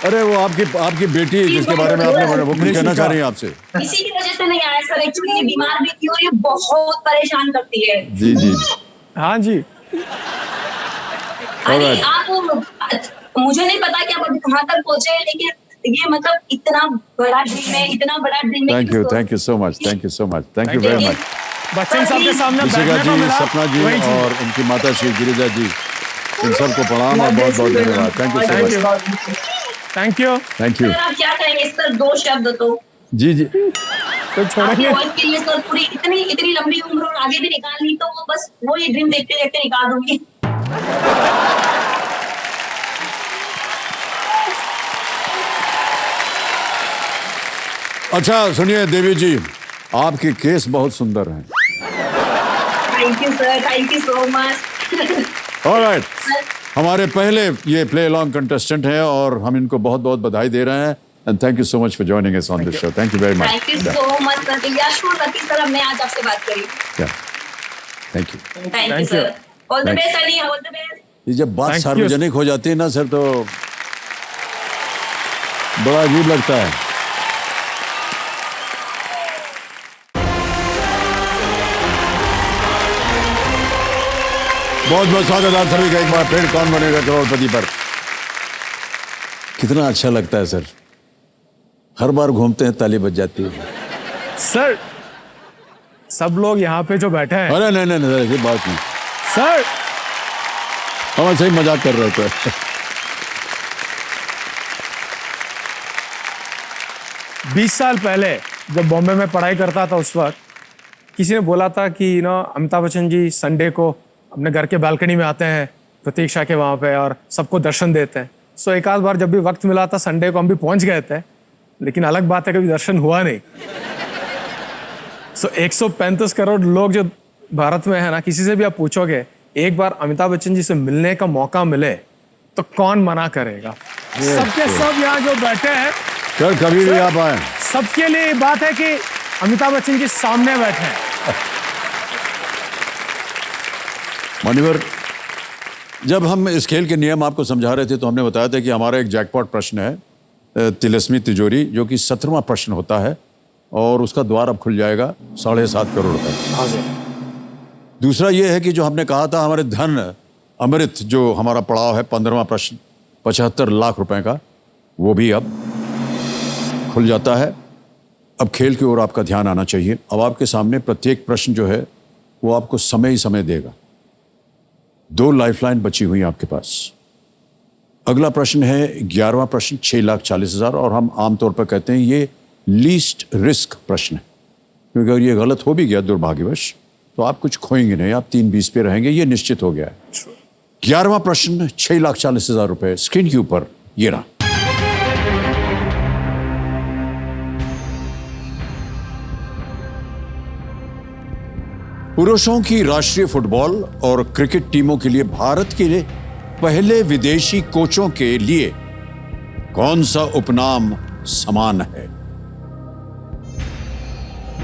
अरे वो आपकी बेटी जिसके बारे में आपने बोला, वो कुछ कहना चाह रही है आपसे। इसी की वजह से नहीं आया सर। एक्चुअली ये बीमार भी थी और ये बहुत परेशान करती है। जी जी। हाँ जी। अरे आप, मुझे नहीं पता कि आप अभी कहाँ तक पहुंचे, लेकिन ये मतलब इतना बड़ा ड्रीम है, इतना बड़ा ड्रीम है। Thank you so much, thank you so much, thank you very much. Bachchan साहब के सामने ऋषिका बैठने को जी, मिला। सपना जी वही चीज़। और इनकी माता श्री गिरिजा जी, इन सबको प्रणाम और बहुत बहुत धन्यवाद। Thank you so much. Thank you. Thank you. Sir आप क्या कहेंगे सर, 2 शब्द तो जी जी, तो आपकी छोड़ेंगे। वाइफ के लिए सर, पूरी इतनी इतनी लंबी उम्र और आगे भी निकालनी, तो वो बस वही ड्रीम देखते देखते निकाल दूंगी। अच्छा सुनिए देवी जी, आपके केस बहुत सुंदर हैं। Thank you sir, thank you so much. Alright, हमारे पहले ये प्ले अलोंग कंटेस्टेंट हैं और हम इनको बहुत बहुत बधाई दे रहे हैं and thank you so much for joining us on this show. Thank you very much. Thank you so much sir. Yashwant Satish sir, अब मैं आज आपसे बात करी। Thank you. Thank you sir. All the Thanks. Best Ali, all the best. ये जब बात Thank you. सार्वजनिक हो जाती है ना सर, तो बड़ा अजीब लगता है। बहुत बहुत स्वागत आप सभी का एक बार फिर कौन बनेगा करोड़पति पर। कितना अच्छा लगता है सर, हर बार घूमते हैं ताली बज जाती है। सर सब लोग यहाँ पे जो बैठे हैं। अरे नहीं नहीं नहीं, ऐसी बात नहीं सर, हम ऐसे ही मजाक कर रहे थे। 20 साल पहले जब बॉम्बे में पढ़ाई करता था, उस वक्त किसी ने बोला था कि अमिताभ बच्चन जी संडे को अपने घर के बालकनी में आते हैं प्रतीक्षा के वहाँ पे और सबको दर्शन देते हैं। सो एक आध बार जब भी वक्त मिला था संडे को हम भी पहुँच गए थे, लेकिन अलग बात है कभी दर्शन हुआ नहीं। सो 135 करोड़ लोग जो भारत में है ना, किसी से भी आप पूछोगे एक बार अमिताभ बच्चन जी से मिलने का मौका मिले तो कौन मना करेगा। सबके सब यहाँ जो बैठे हैं सर कभी भी आप आए। सबके लिए ये बात है कि अमिताभ बच्चन जी सामने बैठे हैं। मान्यवर, जब हम इस खेल के नियम आपको समझा रहे थे तो हमने बताया था कि हमारा एक जैकपॉट प्रश्न है, तिलस्मी तिजोरी, जो कि 17वां प्रश्न होता है और उसका द्वार अब खुल जाएगा 7.5 करोड़ रुपए। दूसरा ये है कि जो हमने कहा था हमारे धन अमृत, जो हमारा पड़ाव है 15वां प्रश्न 75 लाख रुपए का, वो भी अब खुल जाता है। अब खेल की ओर आपका ध्यान आना चाहिए। अब आपके सामने प्रत्येक प्रश्न जो है वो आपको समय ही समय देगा। 2 लाइफलाइन बची हुई हैं आपके पास। अगला प्रश्न है 11वां प्रश्न 6,40,000 और हम आमतौर पर कहते हैं ये लीस्ट रिस्क प्रश्न है, क्योंकि अगर ये गलत हो भी गया दुर्भाग्यवश तो आप कुछ खोएंगे नहीं, आप 3-20 पे रहेंगे, ये निश्चित हो गया है। 11वां प्रश्न 6,40,000 रुपए स्क्रीन के ऊपर ये रहा। पुरुषों की राष्ट्रीय फुटबॉल और क्रिकेट टीमों के लिए भारत के लिए पहले विदेशी कोचों के लिए कौन सा उपनाम समान है?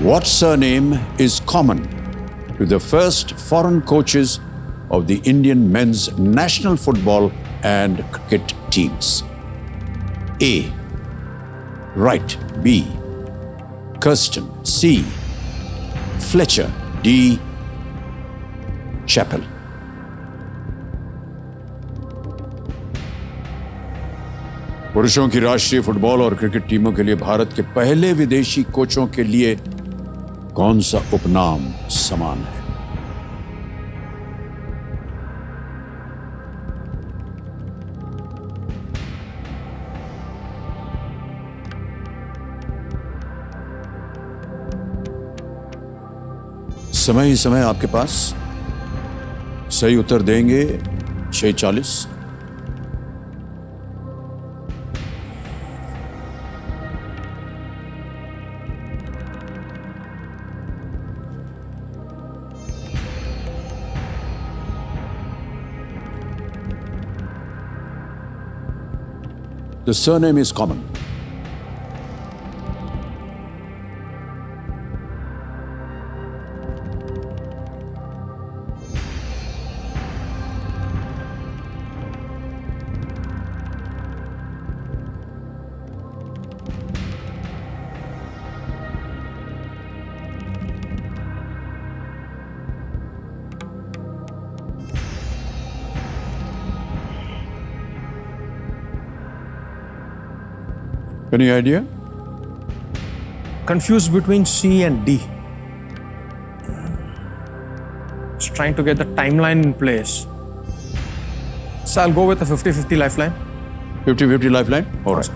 What surname is common to the first foreign coaches of the Indian men's national football and cricket teams? A. Wright. B. Kirsten. C. Fletcher. D. Chappell. पुरुषों की राष्ट्रीय फुटबॉल और क्रिकेट टीमों के लिए भारत के पहले विदेशी कोचों के लिए कौन सा उपनाम समान है? समय ही समय आपके पास। सही उत्तर देंगे 6:40। The surname is common. Any idea? Confused between C and D. Just trying to get the timeline in place. So I'll go with a 50-50 lifeline. 50-50 lifeline? Alright.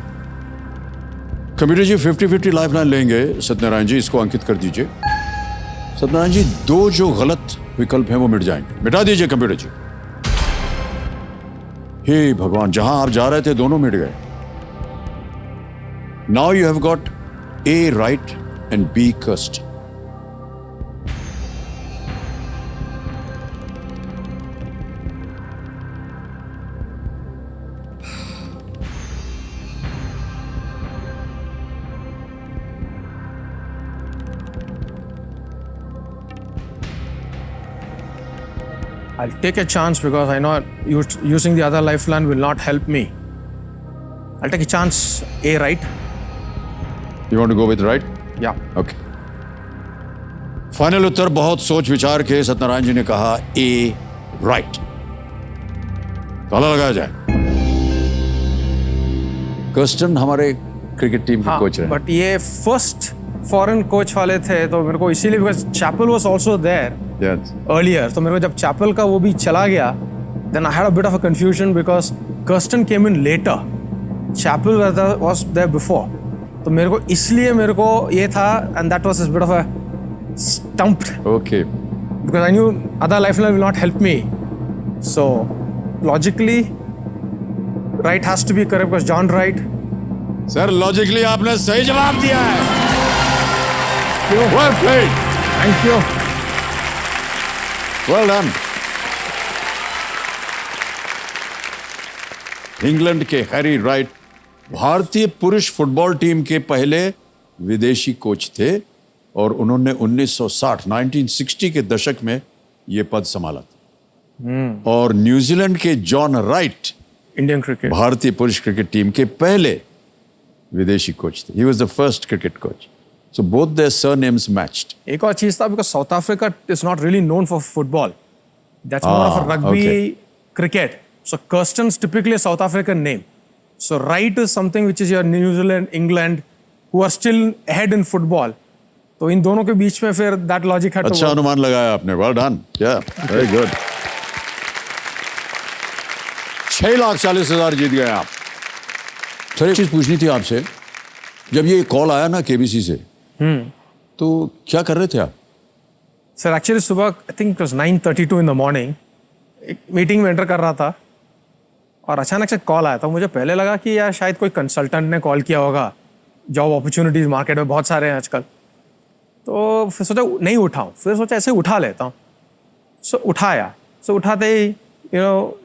Computer ji 50-50 lifeline लेंगे सत्यनारायण जी, इसको अंकित कर दीजिए। सत्यनारायण जी, दो जो गलत विकल्प हैं वो मिट जाएंगे, मिटा दीजिए कंप्यूटर जी। हे भगवान, जहां आप जा रहे थे दोनों मिट गए। Now you have got A right and B cursed. I'll take a chance because I know using the other lifeline will not help me. I'll take a chance. A right. You want to go with right? Yeah. Okay. Final उत्तर बहुत सोच विचार के सत्यनारायण जी ने कहा A right. ताला लगाया जाए। कर्स्टन हमारे क्रिकेट टीम के कोच रहे। बट ये फर्स्ट फॉरेन कोच वाले थे तो मेरे को इसीलिए because Chappell was also there earlier, तो मेरे को जब चैपल का वो भी चला गया then I had a bit of a confusion because Kirsten came in later, Chappell was there before, तो मेरे को इसलिए मेरे को ये था and that was a bit of a stumped. Okay. Because I knew other lifeline will not help me. So logically, right has to be correct because John Wright. Sir logically आपने सही जवाब दिया है। Well played. Thank you. Well done. England के Harry right भारतीय पुरुष football team के पहले विदेशी कोच थे और उन्होंने 1960 के दशक में यह पद संभाला था। और न्यूजीलैंड के जॉन राइट इंडियन क्रिकेट भारतीय पुरुष क्रिकेट टीम के पहले विदेशी कोच थे। He was the first cricket coach. So both their surnames matched. एक और चीज था because South Africa is not really known for football, that's more of a rugby cricket, so Kirsten's typically South African name, so right is something which is your New Zealand England who are still ahead in football, तो इन दोनों के बीच में फिर that logic है। अच्छा अनुमान लगाया आपने, वेल डन, या वेरी गुड। 6,40,000 जीत गए आप। सर एक चीज पूछनी थी आपसे, जब ये कॉल आया ना केबीसी से तो क्या कर रहे थे आप? सर एक्चुअली सुबह I think it was 9:32 in the morning, एक मीटिंग में एंटर कर रहा था और अचानक से कॉल आया था। मुझे पहले लगा कि यार शायद कोई कंसल्टेंट ने कॉल किया होगा, जॉब अपॉर्चुनिटीज मार्केट में बहुत सारे हैं आजकल, तो फिर सोचा नहीं उठाऊं, फिर सोचा ऐसे उठा लेता हूँ, सो उठाया। सो उठाते ही यू नो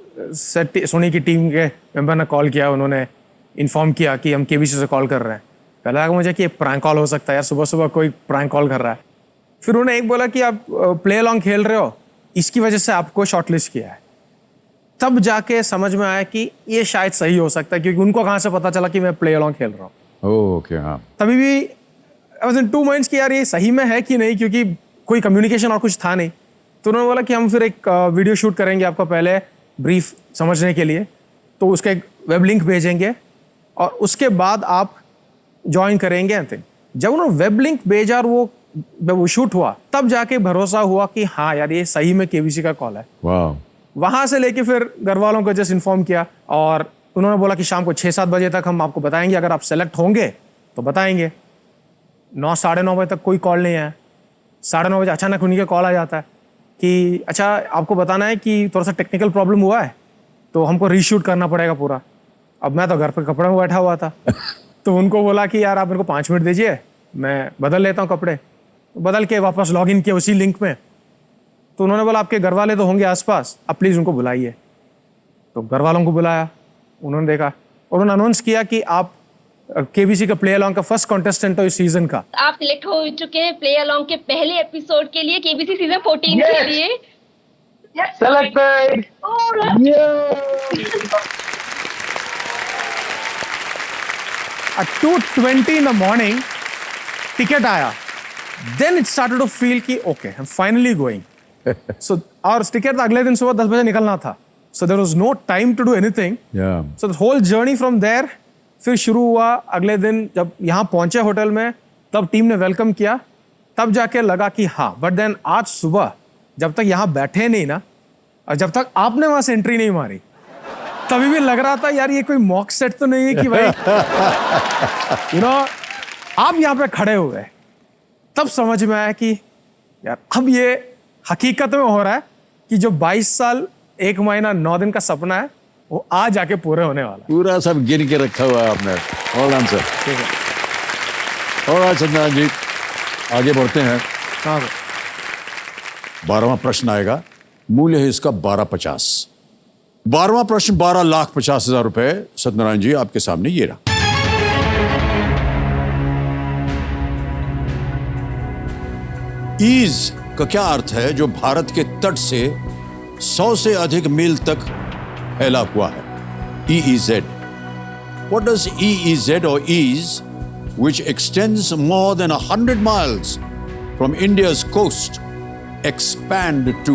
सोनी की टीम के मेंबर ने कॉल किया, उन्होंने इन्फॉर्म किया कि हम केबीसी से कॉल कर रहे हैं। पहले लगा मुझे कि ये प्रैंक कॉल हो सकता है, यार सुबह सुबह कोई प्रैंक कॉल कर रहा है। फिर उन्होंने एक बोला कि आप प्ले अलॉन्ग खेल रहे हो, इसकी वजह से आपको शॉर्टलिस्ट किया है। तब जाके समझ में आया कि ये शायद सही हो सकता है, क्योंकि उनको कहाँ से पता चला कि मैं प्ले अलॉन्ग खेल रहा हूँ। ओके, हाँ। तभी भी आई वाज इन 2 minds कि यार ये सही में है कि नहीं, क्योंकि कोई कम्युनिकेशन और कुछ था नहीं। तो उन्होंने बोला कि हम फिर एक वीडियो शूट करेंगे आपका पहले ब्रीफ समझने के लिए, तो उसका एक वेब लिंक भेजेंगे और उसके बाद आप ज्वाइन करेंगे। जब उन्होंने वेब लिंक भेजा और वो शूट हुआ, तब जाके भरोसा हुआ कि हाँ यार ये सही में केबीसी का कॉल है। वहां से लेके फिर घर वालों को जस्ट इन्फॉर्म किया और उन्होंने बोला कि शाम को 6-7 बजे तक हम आपको बताएंगे, अगर आप सेलेक्ट होंगे तो बताएंगे। 9 साढ़े 9 बजे तक कोई कॉल नहीं आया। 9:30 बजे अचानक उन्हीं का कॉल आ जाता है कि अच्छा आपको बताना है कि थोड़ा सा टेक्निकल प्रॉब्लम हुआ है तो हमको रीशूट करना पड़ेगा पूरा। अब मैं तो घर पे कपड़े में बैठा हुआ था तो उनको बोला कि यार आप मेरे को 5 मिनट दीजिए, मैं बदल लेता हूँ कपड़े। तो बदल के वापस लॉग इन किया उसी लिंक में, तो उन्होंने बोला आपके घर वाले तो होंगे आसपास, आप प्लीज़ उनको बुलाइए। तो घर वालों को बुलाया, उन्होंने देखा और उन्होंने अनाउंस किया कि आप केबीसी का प्ले अलॉन्ग का फर्स्ट कॉन्टेस्टेंट हो इस सीजन का। आप सिलेक्ट हो चुके हैं प्ले अलॉन्ग के पहले एपिसोड के लिए केबीसी सीजन 14 के लिए। Selected. At 2:20 in the morning, ticket आया। Then it started to feel कि okay, I'm finally going. So और टिकट अगले दिन सुबह 10 बजे निकलना था। So there was no time to do anything. Yeah. So the whole journey from there फिर शुरू हुआ अगले दिन जब यहाँ पहुंचे होटल में, तब टीम ने वेलकम किया, तब जाके लगा कि हाँ। बट देन आज सुबह जब तक यहाँ बैठे नहीं ना, और जब तक आपने वहां से एंट्री नहीं मारी, तभी भी लग रहा था यार ये कोई मॉक सेट तो नहीं है कि भाई आप यहाँ पे खड़े हुए। तब समझ में आया कि यार अब ये हकीकत में हो रहा है कि जो 22 साल 1 महीना 9 दिन का सपना है वो आज जाके पूरे होने वाला। पूरा सब गिन के रखा हुआ है आपने। All answer. ठीक है। और सत्यनारायण जी आगे बढ़ते हैं। हाँ 12वां प्रश्न आएगा, मूल्य है इसका 1250। 12वां प्रश्न 12,50,000 रुपए। सत्यनारायण जी आपके सामने ये रहा। ईज का क्या अर्थ है जो भारत के तट से 100 से अधिक मील तक फैला हुआ है? EEZ. What does EEZ or ease, which extends more than 100 miles from India's coast, expand to?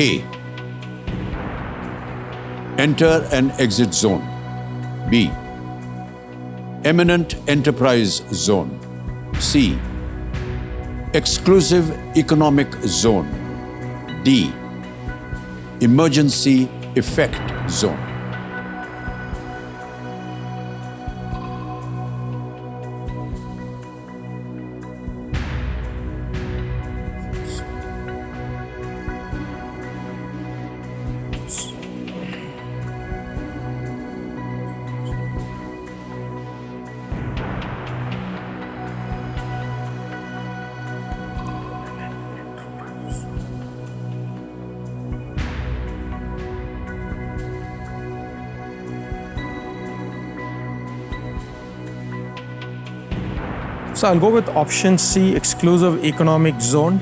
A. Enter and exit zone. B. Eminent enterprise zone. C. Exclusive economic zone. D. Emergency effect zone. So I'll go with option C, exclusive economic zone.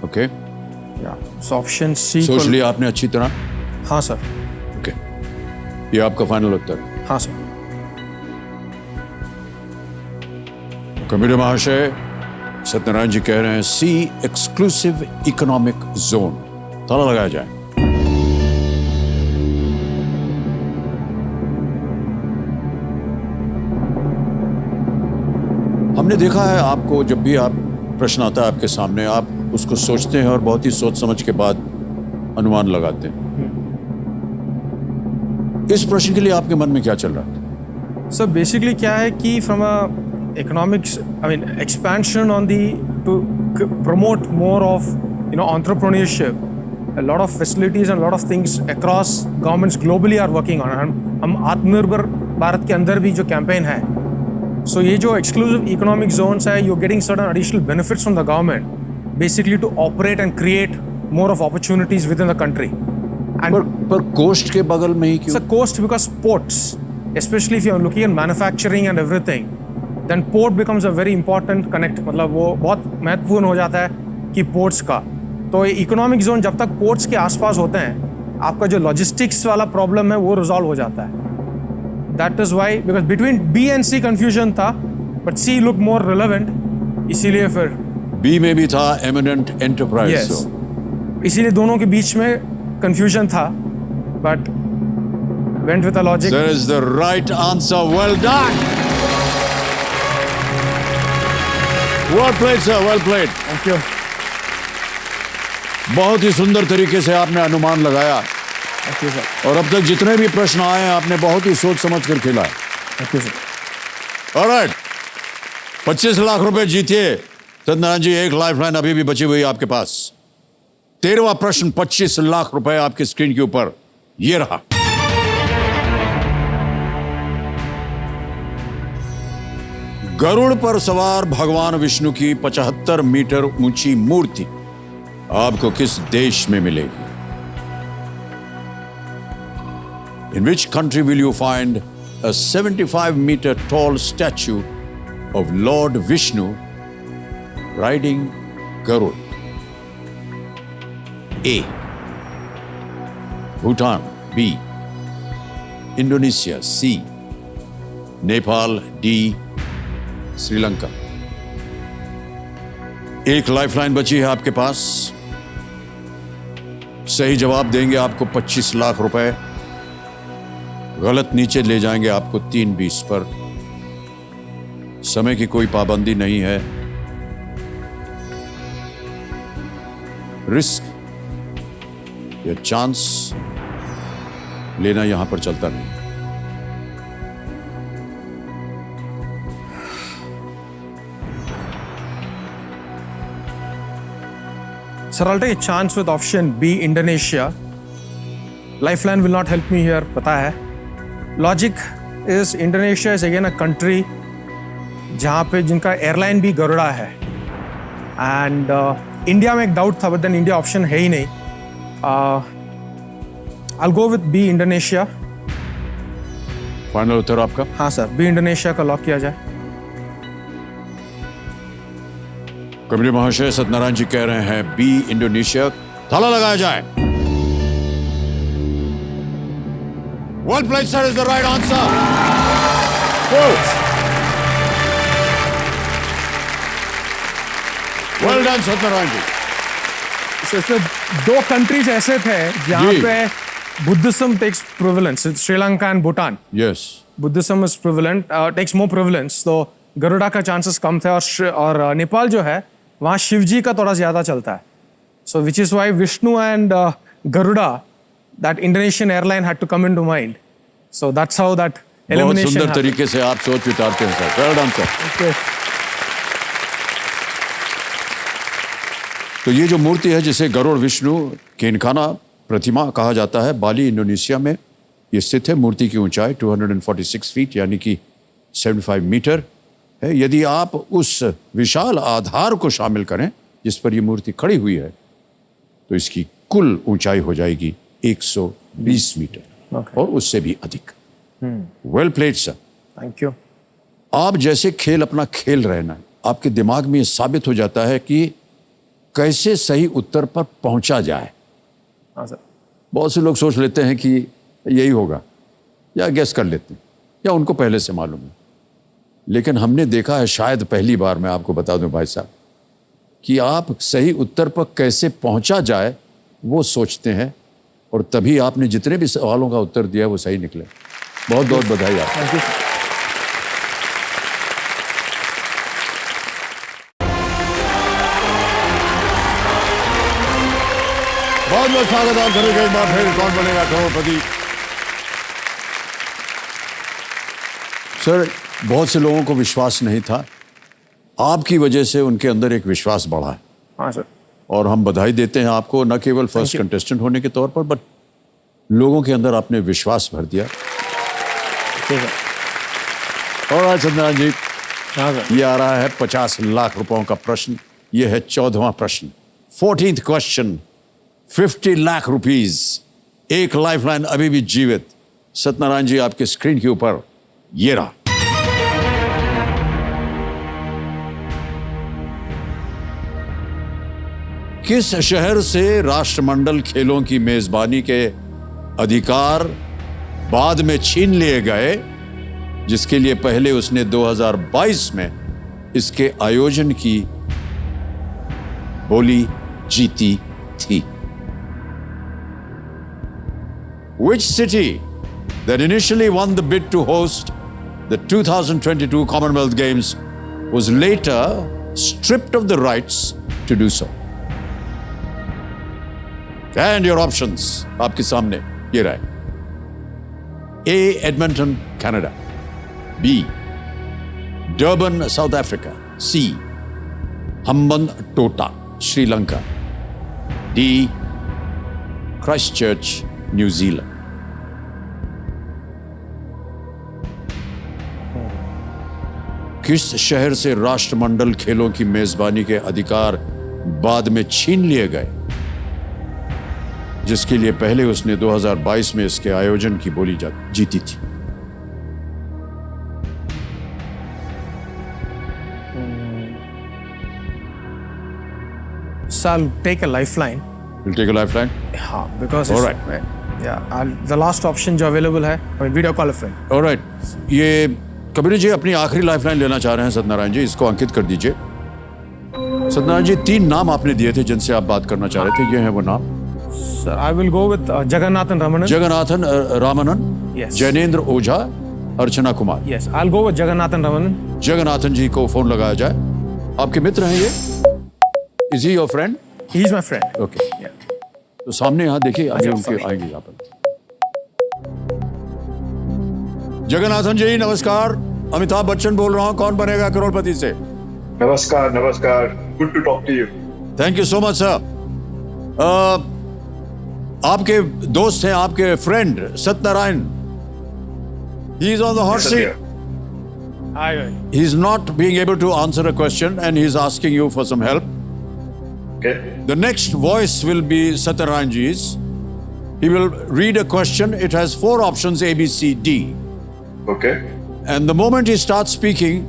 Okay. Yeah. So option C. सोच लिया आपने अच्छी तरह? हाँ sir. Okay, ये आपका final उत्तर? हाँ sir. Committee महाशय, सत्यनारायण जी कह रहे हैं सी, एक्सक्लूसिव इकोनॉमिक जोन। ताला लगाया जाए। हमने देखा है आपको, जब भी आप प्रश्न आता है आपके सामने, आप उसको सोचते हैं और बहुत ही सोच समझ के बाद अनुमान लगाते हैं। इस प्रश्न के लिए आपके मन में क्या चल रहा था? सर बेसिकली क्या है कि from a economics, I mean expansion on the to promote more of entrepreneurship, a lot of facilities and a lot of things across governments globally are working on. हम आत्मनिर्भर भारत के अंदर भी जो कैंपेन है, so ये जो exclusive economic zones है, you're getting certain additional benefits from the government, basically to operate and create more of opportunities within the country. And पर कोस्ट के बगल में ही क्यों? It's a coast because ports, especially if you're looking at manufacturing and everything, then port becomes a very important connect. मतलब वो बहुत महत्वपूर्ण हो जाता है कि ports का। तो इकोनॉमिक जोन जब तक ports के आसपास होते हैं, आपका जो लॉजिस्टिक्स वाला प्रॉब्लम है वो रिजॉल्व हो जाता है। That is why, because between B and C confusion था, but C looked more relevant, इसीलिए फिर B में भी था eminent enterprise yes. zone। इसीलिए दोनों के बीच में confusion था, but went with a logic. That is the right answer. Well done. Well played, sir. Well played. Thank you. बहुत ही सुंदर तरीके से आपने अनुमान लगाया। Thank you, sir. और अब तक जितने भी प्रश्न आए हैं आपने बहुत ही सोच समझ कर खेला है। Thank you, sir. Alright, 25 lakh रुपए जीतिए सत्यनारायण जी। एक लाइफलाइन अभी भी बची हुई है आपके पास। 13वां प्रश्न, 25 लाख रुपए आपकी स्क्रीन के ऊपर, ये रहा। गरुड़ पर सवार भगवान विष्णु की 75 मीटर ऊंची मूर्ति आपको किस देश में मिलेगी? In which country will you find a 75-meter tall statue of Lord Vishnu riding Garud? A. Bhutan. B. Indonesia. C. Nepal. D. Sri Lanka. एक लाइफलाइन बची है आपके पास। सही जवाब देंगे आपको 25 लाख रुपए। गलत नीचे ले जाएंगे आपको 3:20 पर। समय की कोई पाबंदी नहीं है। रिस्क या चांस लेना यहां पर चलता नहीं। Sir, I'll take a chance with option B, Indonesia. Lifeline will not help me here, पता है. Logic is Indonesia is again a country जहाँ पे जिनका एयरलाइन भी गरुड़ा है. And इंडिया में एक डाउट था, but then इंडिया ऑप्शन है ही नहीं. I'll go with B, Indonesia. फाइनल उत्तर आपका? हाँ सर, B, इंडोनेशिया का लॉक किया जाए. कमरे महाशय सत्यनारायण जी कह रहे हैं बी, इंडोनेशिया। ताला लगाया जाए। Well played, sir, is the right answer. Well done, Satyanarayana जी। इसमें दो कंट्रीज ऐसे थे जहाँ पे Buddhism takes prevalence, Sri Lanka and Bhutan. Yes. Buddhism is prevalent, takes more prevalence, तो गरुड़ा का चांसेस कम थे. और नेपाल जो है वहाँ शिव जी का थोड़ा ज्यादा चलता है. So which is why Vishnu and Garuda, that Indonesian airline had to come into mind. So that's how that बहुत एलिमिनेशन. सुंदर तरीके से आप सोच विचारते हैं सर। Well done sir. तो ये जो मूर्ति है जिसे गरुड़ विष्णु केनकाना प्रतिमा कहा जाता है, बाली इंडोनेशिया में ये स्थित है। मूर्ति की ऊंचाई 246 फीट यानी कि 75 मीटर है। यदि आप उस विशाल आधार को शामिल करें जिस पर यह मूर्ति खड़ी हुई है तो इसकी कुल ऊंचाई हो जाएगी 120 मीटर और उससे भी अधिक। Well played sir. Thank you. आप जैसे खेल अपना खेल रहे ना, आपके दिमाग में यह साबित हो जाता है कि कैसे सही उत्तर पर पहुंचा जाए। हाँ सर। बहुत से लोग सोच लेते हैं कि यही होगा या गेस कर लेते हैं या उनको पहले से मालूम है, लेकिन हमने देखा है, शायद पहली बार मैं आपको बता दूं भाई साहब, कि आप सही उत्तर पर कैसे पहुंचा जाए वो सोचते हैं और तभी आपने जितने भी सवालों का उत्तर दिया वो सही निकले। बहुत बहुत बधाई आपको। बहुत बहुत स्वागत आप सभी का एक बार फिर कौन बनेगा करोड़पति। सर, बहुत से लोगों को विश्वास नहीं था, आपकी वजह से उनके अंदर एक विश्वास बढ़ा है। हाँ सर। और हम बधाई देते हैं आपको, न केवल फर्स्ट कंटेस्टेंट होने के तौर पर, बट लोगों के अंदर आपने विश्वास भर दिया। और आज सत्यनारायण जी, ये आ रहा है 50 लाख रुपयों का प्रश्न। ये है 14वां प्रश्न, 14th क्वेश्चन, 50 लाख रुपीज। एक लाइफलाइन अभी भी जीवित। सत्यनारायण जी, आपके स्क्रीन के ऊपर ये रहा। किस शहर से राष्ट्रमंडल खेलों की मेजबानी के अधिकार बाद में छीन लिए गए, जिसके लिए पहले उसने 2022 में इसके आयोजन की बोली जीती थी? Which city that initially won the bid to host the 2022 Commonwealth Games was later stripped of the rights to do so? And your options आपके सामने ये रहे। A. Edmonton, Canada. B. Durban, South Africa. C. Hambantota, Sri Lanka. D. Christchurch, New Zealand. किस शहर से राष्ट्रमंडल खेलों की मेजबानी के अधिकार बाद में छीन लिए गए, जिसके लिए पहले उसने 2022 में इसके आयोजन की बोली जीती थी? So I'll take a lifeline. You'll take a lifeline? हाँ, because All it's- right. Yeah, the last option जो available है, video call a friend. All right. ये कबीर जी अपनी आखिरी लाइफलाइन लेना चाह रहे हैं सत्यनारायण जी, इसको अंकित कर दीजिए। सत्यनारायण जी, 3 नाम आपने दिए थे जिनसे आप बात करना चाह रहे थे, ये हैं वो नाम। Sir, I will go with Jagannathan Ramanan. Jagannathan Ramanan, Yes. Jainendra Ojha, Archana Kumar. Yes, I'll go with Jagannathan Ramanan. Jagannathan जी को फोन लगाया जाए। आपके मित्र हैं ये? Is he your friend? He's my friend. Okay. Yeah. तो सामने यहाँ देखिए, अभी अच्छा, उनके sorry. आएंगे यहाँ पर। जगन्नाथन जी नमस्कार, अमिताभ बच्चन बोल रहा हूँ, कौन बनेगा करोड़पति से। नमस्कार नमस्कार, good to talk to you. Thank you so much sir. आपके दोस्त हैं, आपके friend Satyanarayan, he is on the hot seat. Hi. He is not being able to answer a question and he is asking you for some help. Okay. The next voice will be Satyaranji's. He will read a question. It has 4 options, A, B, C, D. Okay. And the moment he starts speaking,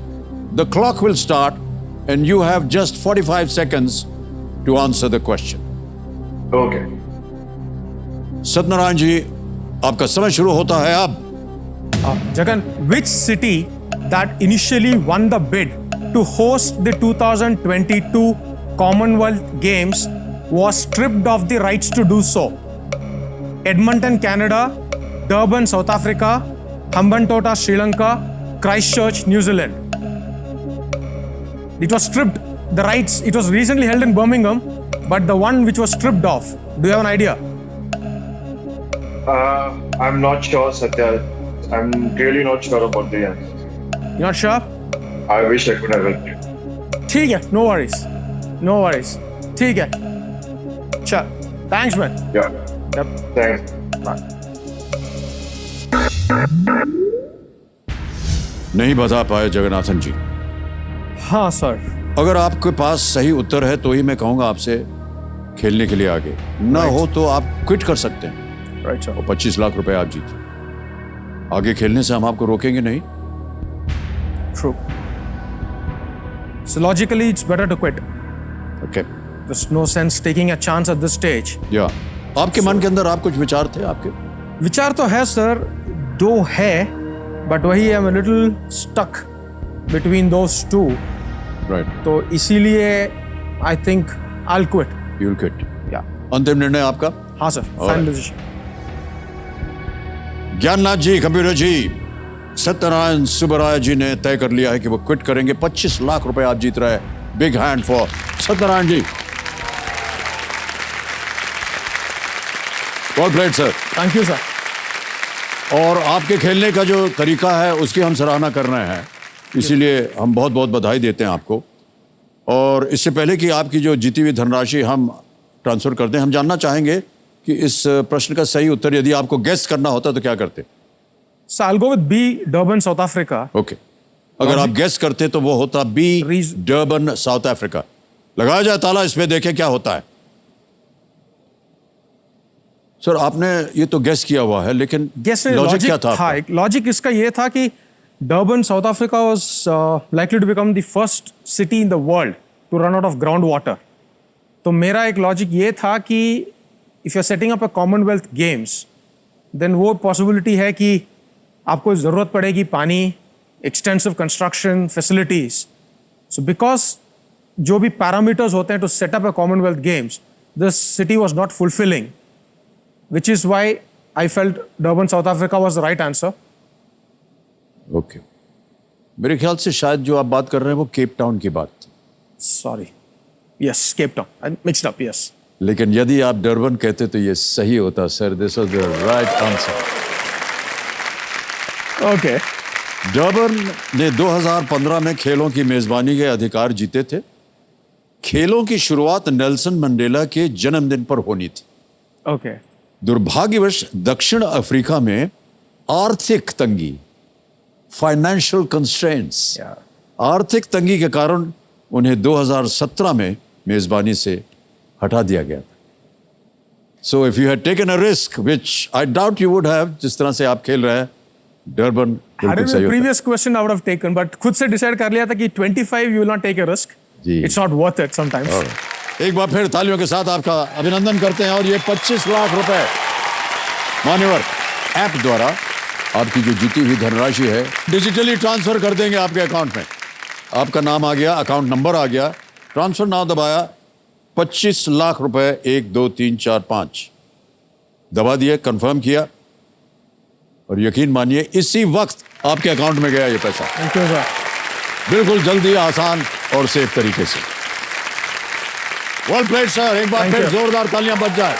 the clock will start and you have just 45 seconds to answer the question. Okay. Satyanarayana ji, आपका समय शुरू होता है अब। Jagan, which city that initially won the bid to host the 2022 Commonwealth Games was stripped of the rights to do so? Edmonton, Canada; Durban, South Africa; Hambantota, Sri Lanka; Christchurch, New Zealand. It was stripped, the rights. It was recently held in Birmingham, but the one which was stripped off. Do you have an idea? I'm not sure, Satya. I'm really not sure about the answer. You're not sure? I wish I could have helped you. ठीक है, no worries, no worries. ठीक है, चल, thanks man. Yeah. Yep. Thanks. Bye. नहीं बता पाए जगन्नाथन जी। हाँ sir. अगर आपके पास सही उत्तर है तो ही मैं कहूंगा आपसे खेलने के लिए आगे, ना हो तो आप क्विट कर सकते हैं। Right sir. और 25 लाख रुपए आप जीते। आगे खेलने से हम आपको रोकेंगे नहीं। True. So logically, it's better to quit. Okay. There's no sense taking a chance at this stage. या आपके मन के अंदर आप कुछ विचार थे आपके? विचार तो है सर, 2 है, but वही I'm a little stuck between those 2. Right. तो इसीलिए I think I'll quit. You will quit. Yeah. अंतिम निर्णय आपका? हाँ सर, final decision. ज्ञाननाथ जी, कंप्यूटर जी, सत्यनारायण सुबराय जी ने तय कर लिया है कि वो क्विट करेंगे। 25 लाख रुपए आप जीत रहे हैं। Big hand for Satyanarayan ji. Well played sir. Thank you sir. और आपके खेलने का जो तरीका है उसकी हम सराहना कर रहे हैं, इसीलिए हम बहुत बहुत बधाई देते हैं आपको। और इससे पहले कि आपकी जो जीती हुई धनराशि हम ट्रांसफर कर दें, हम जानना चाहेंगे कि इस प्रश्न का सही उत्तर यदि आपको गेस करना होता तो क्या करते? So I'll go with B, Durban, South Africa. Okay. अगर आप गेस करते तो वो होता बी, डर्बन, साउथ अफ्रीका। लगाया जाए ताला, इसमें देखें क्या होता है। सर आपने ये तो गेस किया हुआ है, लेकिन लॉजिक क्या था आपका? लॉजिक इसका ये था कि Durban, South Africa was likely to become the first city in the world to run out of ground water. तो मेरा एक लॉजिक ये था कि if you are setting up a Commonwealth Games, then वो पॉसिबिलिटी है कि आपको ज़रूरत पड़ेगी पानी, extensive construction facilities. So because जो भी पैरामीटर्स होते हैं to set up a Commonwealth Games, this city was not fulfilling, which is why I felt Durban, South Africa was the right answer. Okay. मेरे ख्याल से शायद जो आप बात कर रहे हैं वो केप टाउन की बात थी। Sorry. Yes, Cape Town. I mixed up, yes. लेकिन यदि आप डर्बन कहते तो ये सही होता sir. This was the right answer. Okay. Durban ने 2015 में खेलों की मेजबानी के अधिकार जीते थे। खेलों की शुरुआत नेल्सन मंडेला के जन्मदिन पर होनी थी। Okay. दुर्भाग्यवश दक्षिण अफ्रीका में आर्थिक तंगी, फाइनेंशियल कंस्ट्रेंट्स, आर्थिक तंगी के कारण उन्हें 2017 में मेजबानी से हटा दिया गया था। So if you had taken a risk, which I doubt you would have, जिस तरह से आप खेल रहे हैं, डर्बन बिल्कुल सही होता। Previous question I would have taken, but खुद से डिसाइड कर लिया था कि 25 you will not take a risk. Ji. It's not worth it sometimes. एक बार फिर तालियों के साथ आपका अभिनंदन करते हैं। और ये 25 लाख रुपए मान्यवर ऐप द्वारा आपकी जो जीती हुई धनराशि है डिजिटली ट्रांसफर कर देंगे आपके अकाउंट में। आपका नाम आ गया, अकाउंट नंबर आ गया, ट्रांसफर नाउ दबाया, 25 लाख रुपए 1 2 3 4 5 दबा दिए, कंफर्म किया। और यकीन मानिए इसी वक्त आपके अकाउंट में गया ये पैसा। Thank you sir. बिल्कुल जल्दी, आसान और सेफ तरीके से। वेल प्लेड सर, एक बार Thank फिर you. जोरदार तालियां बज जाए।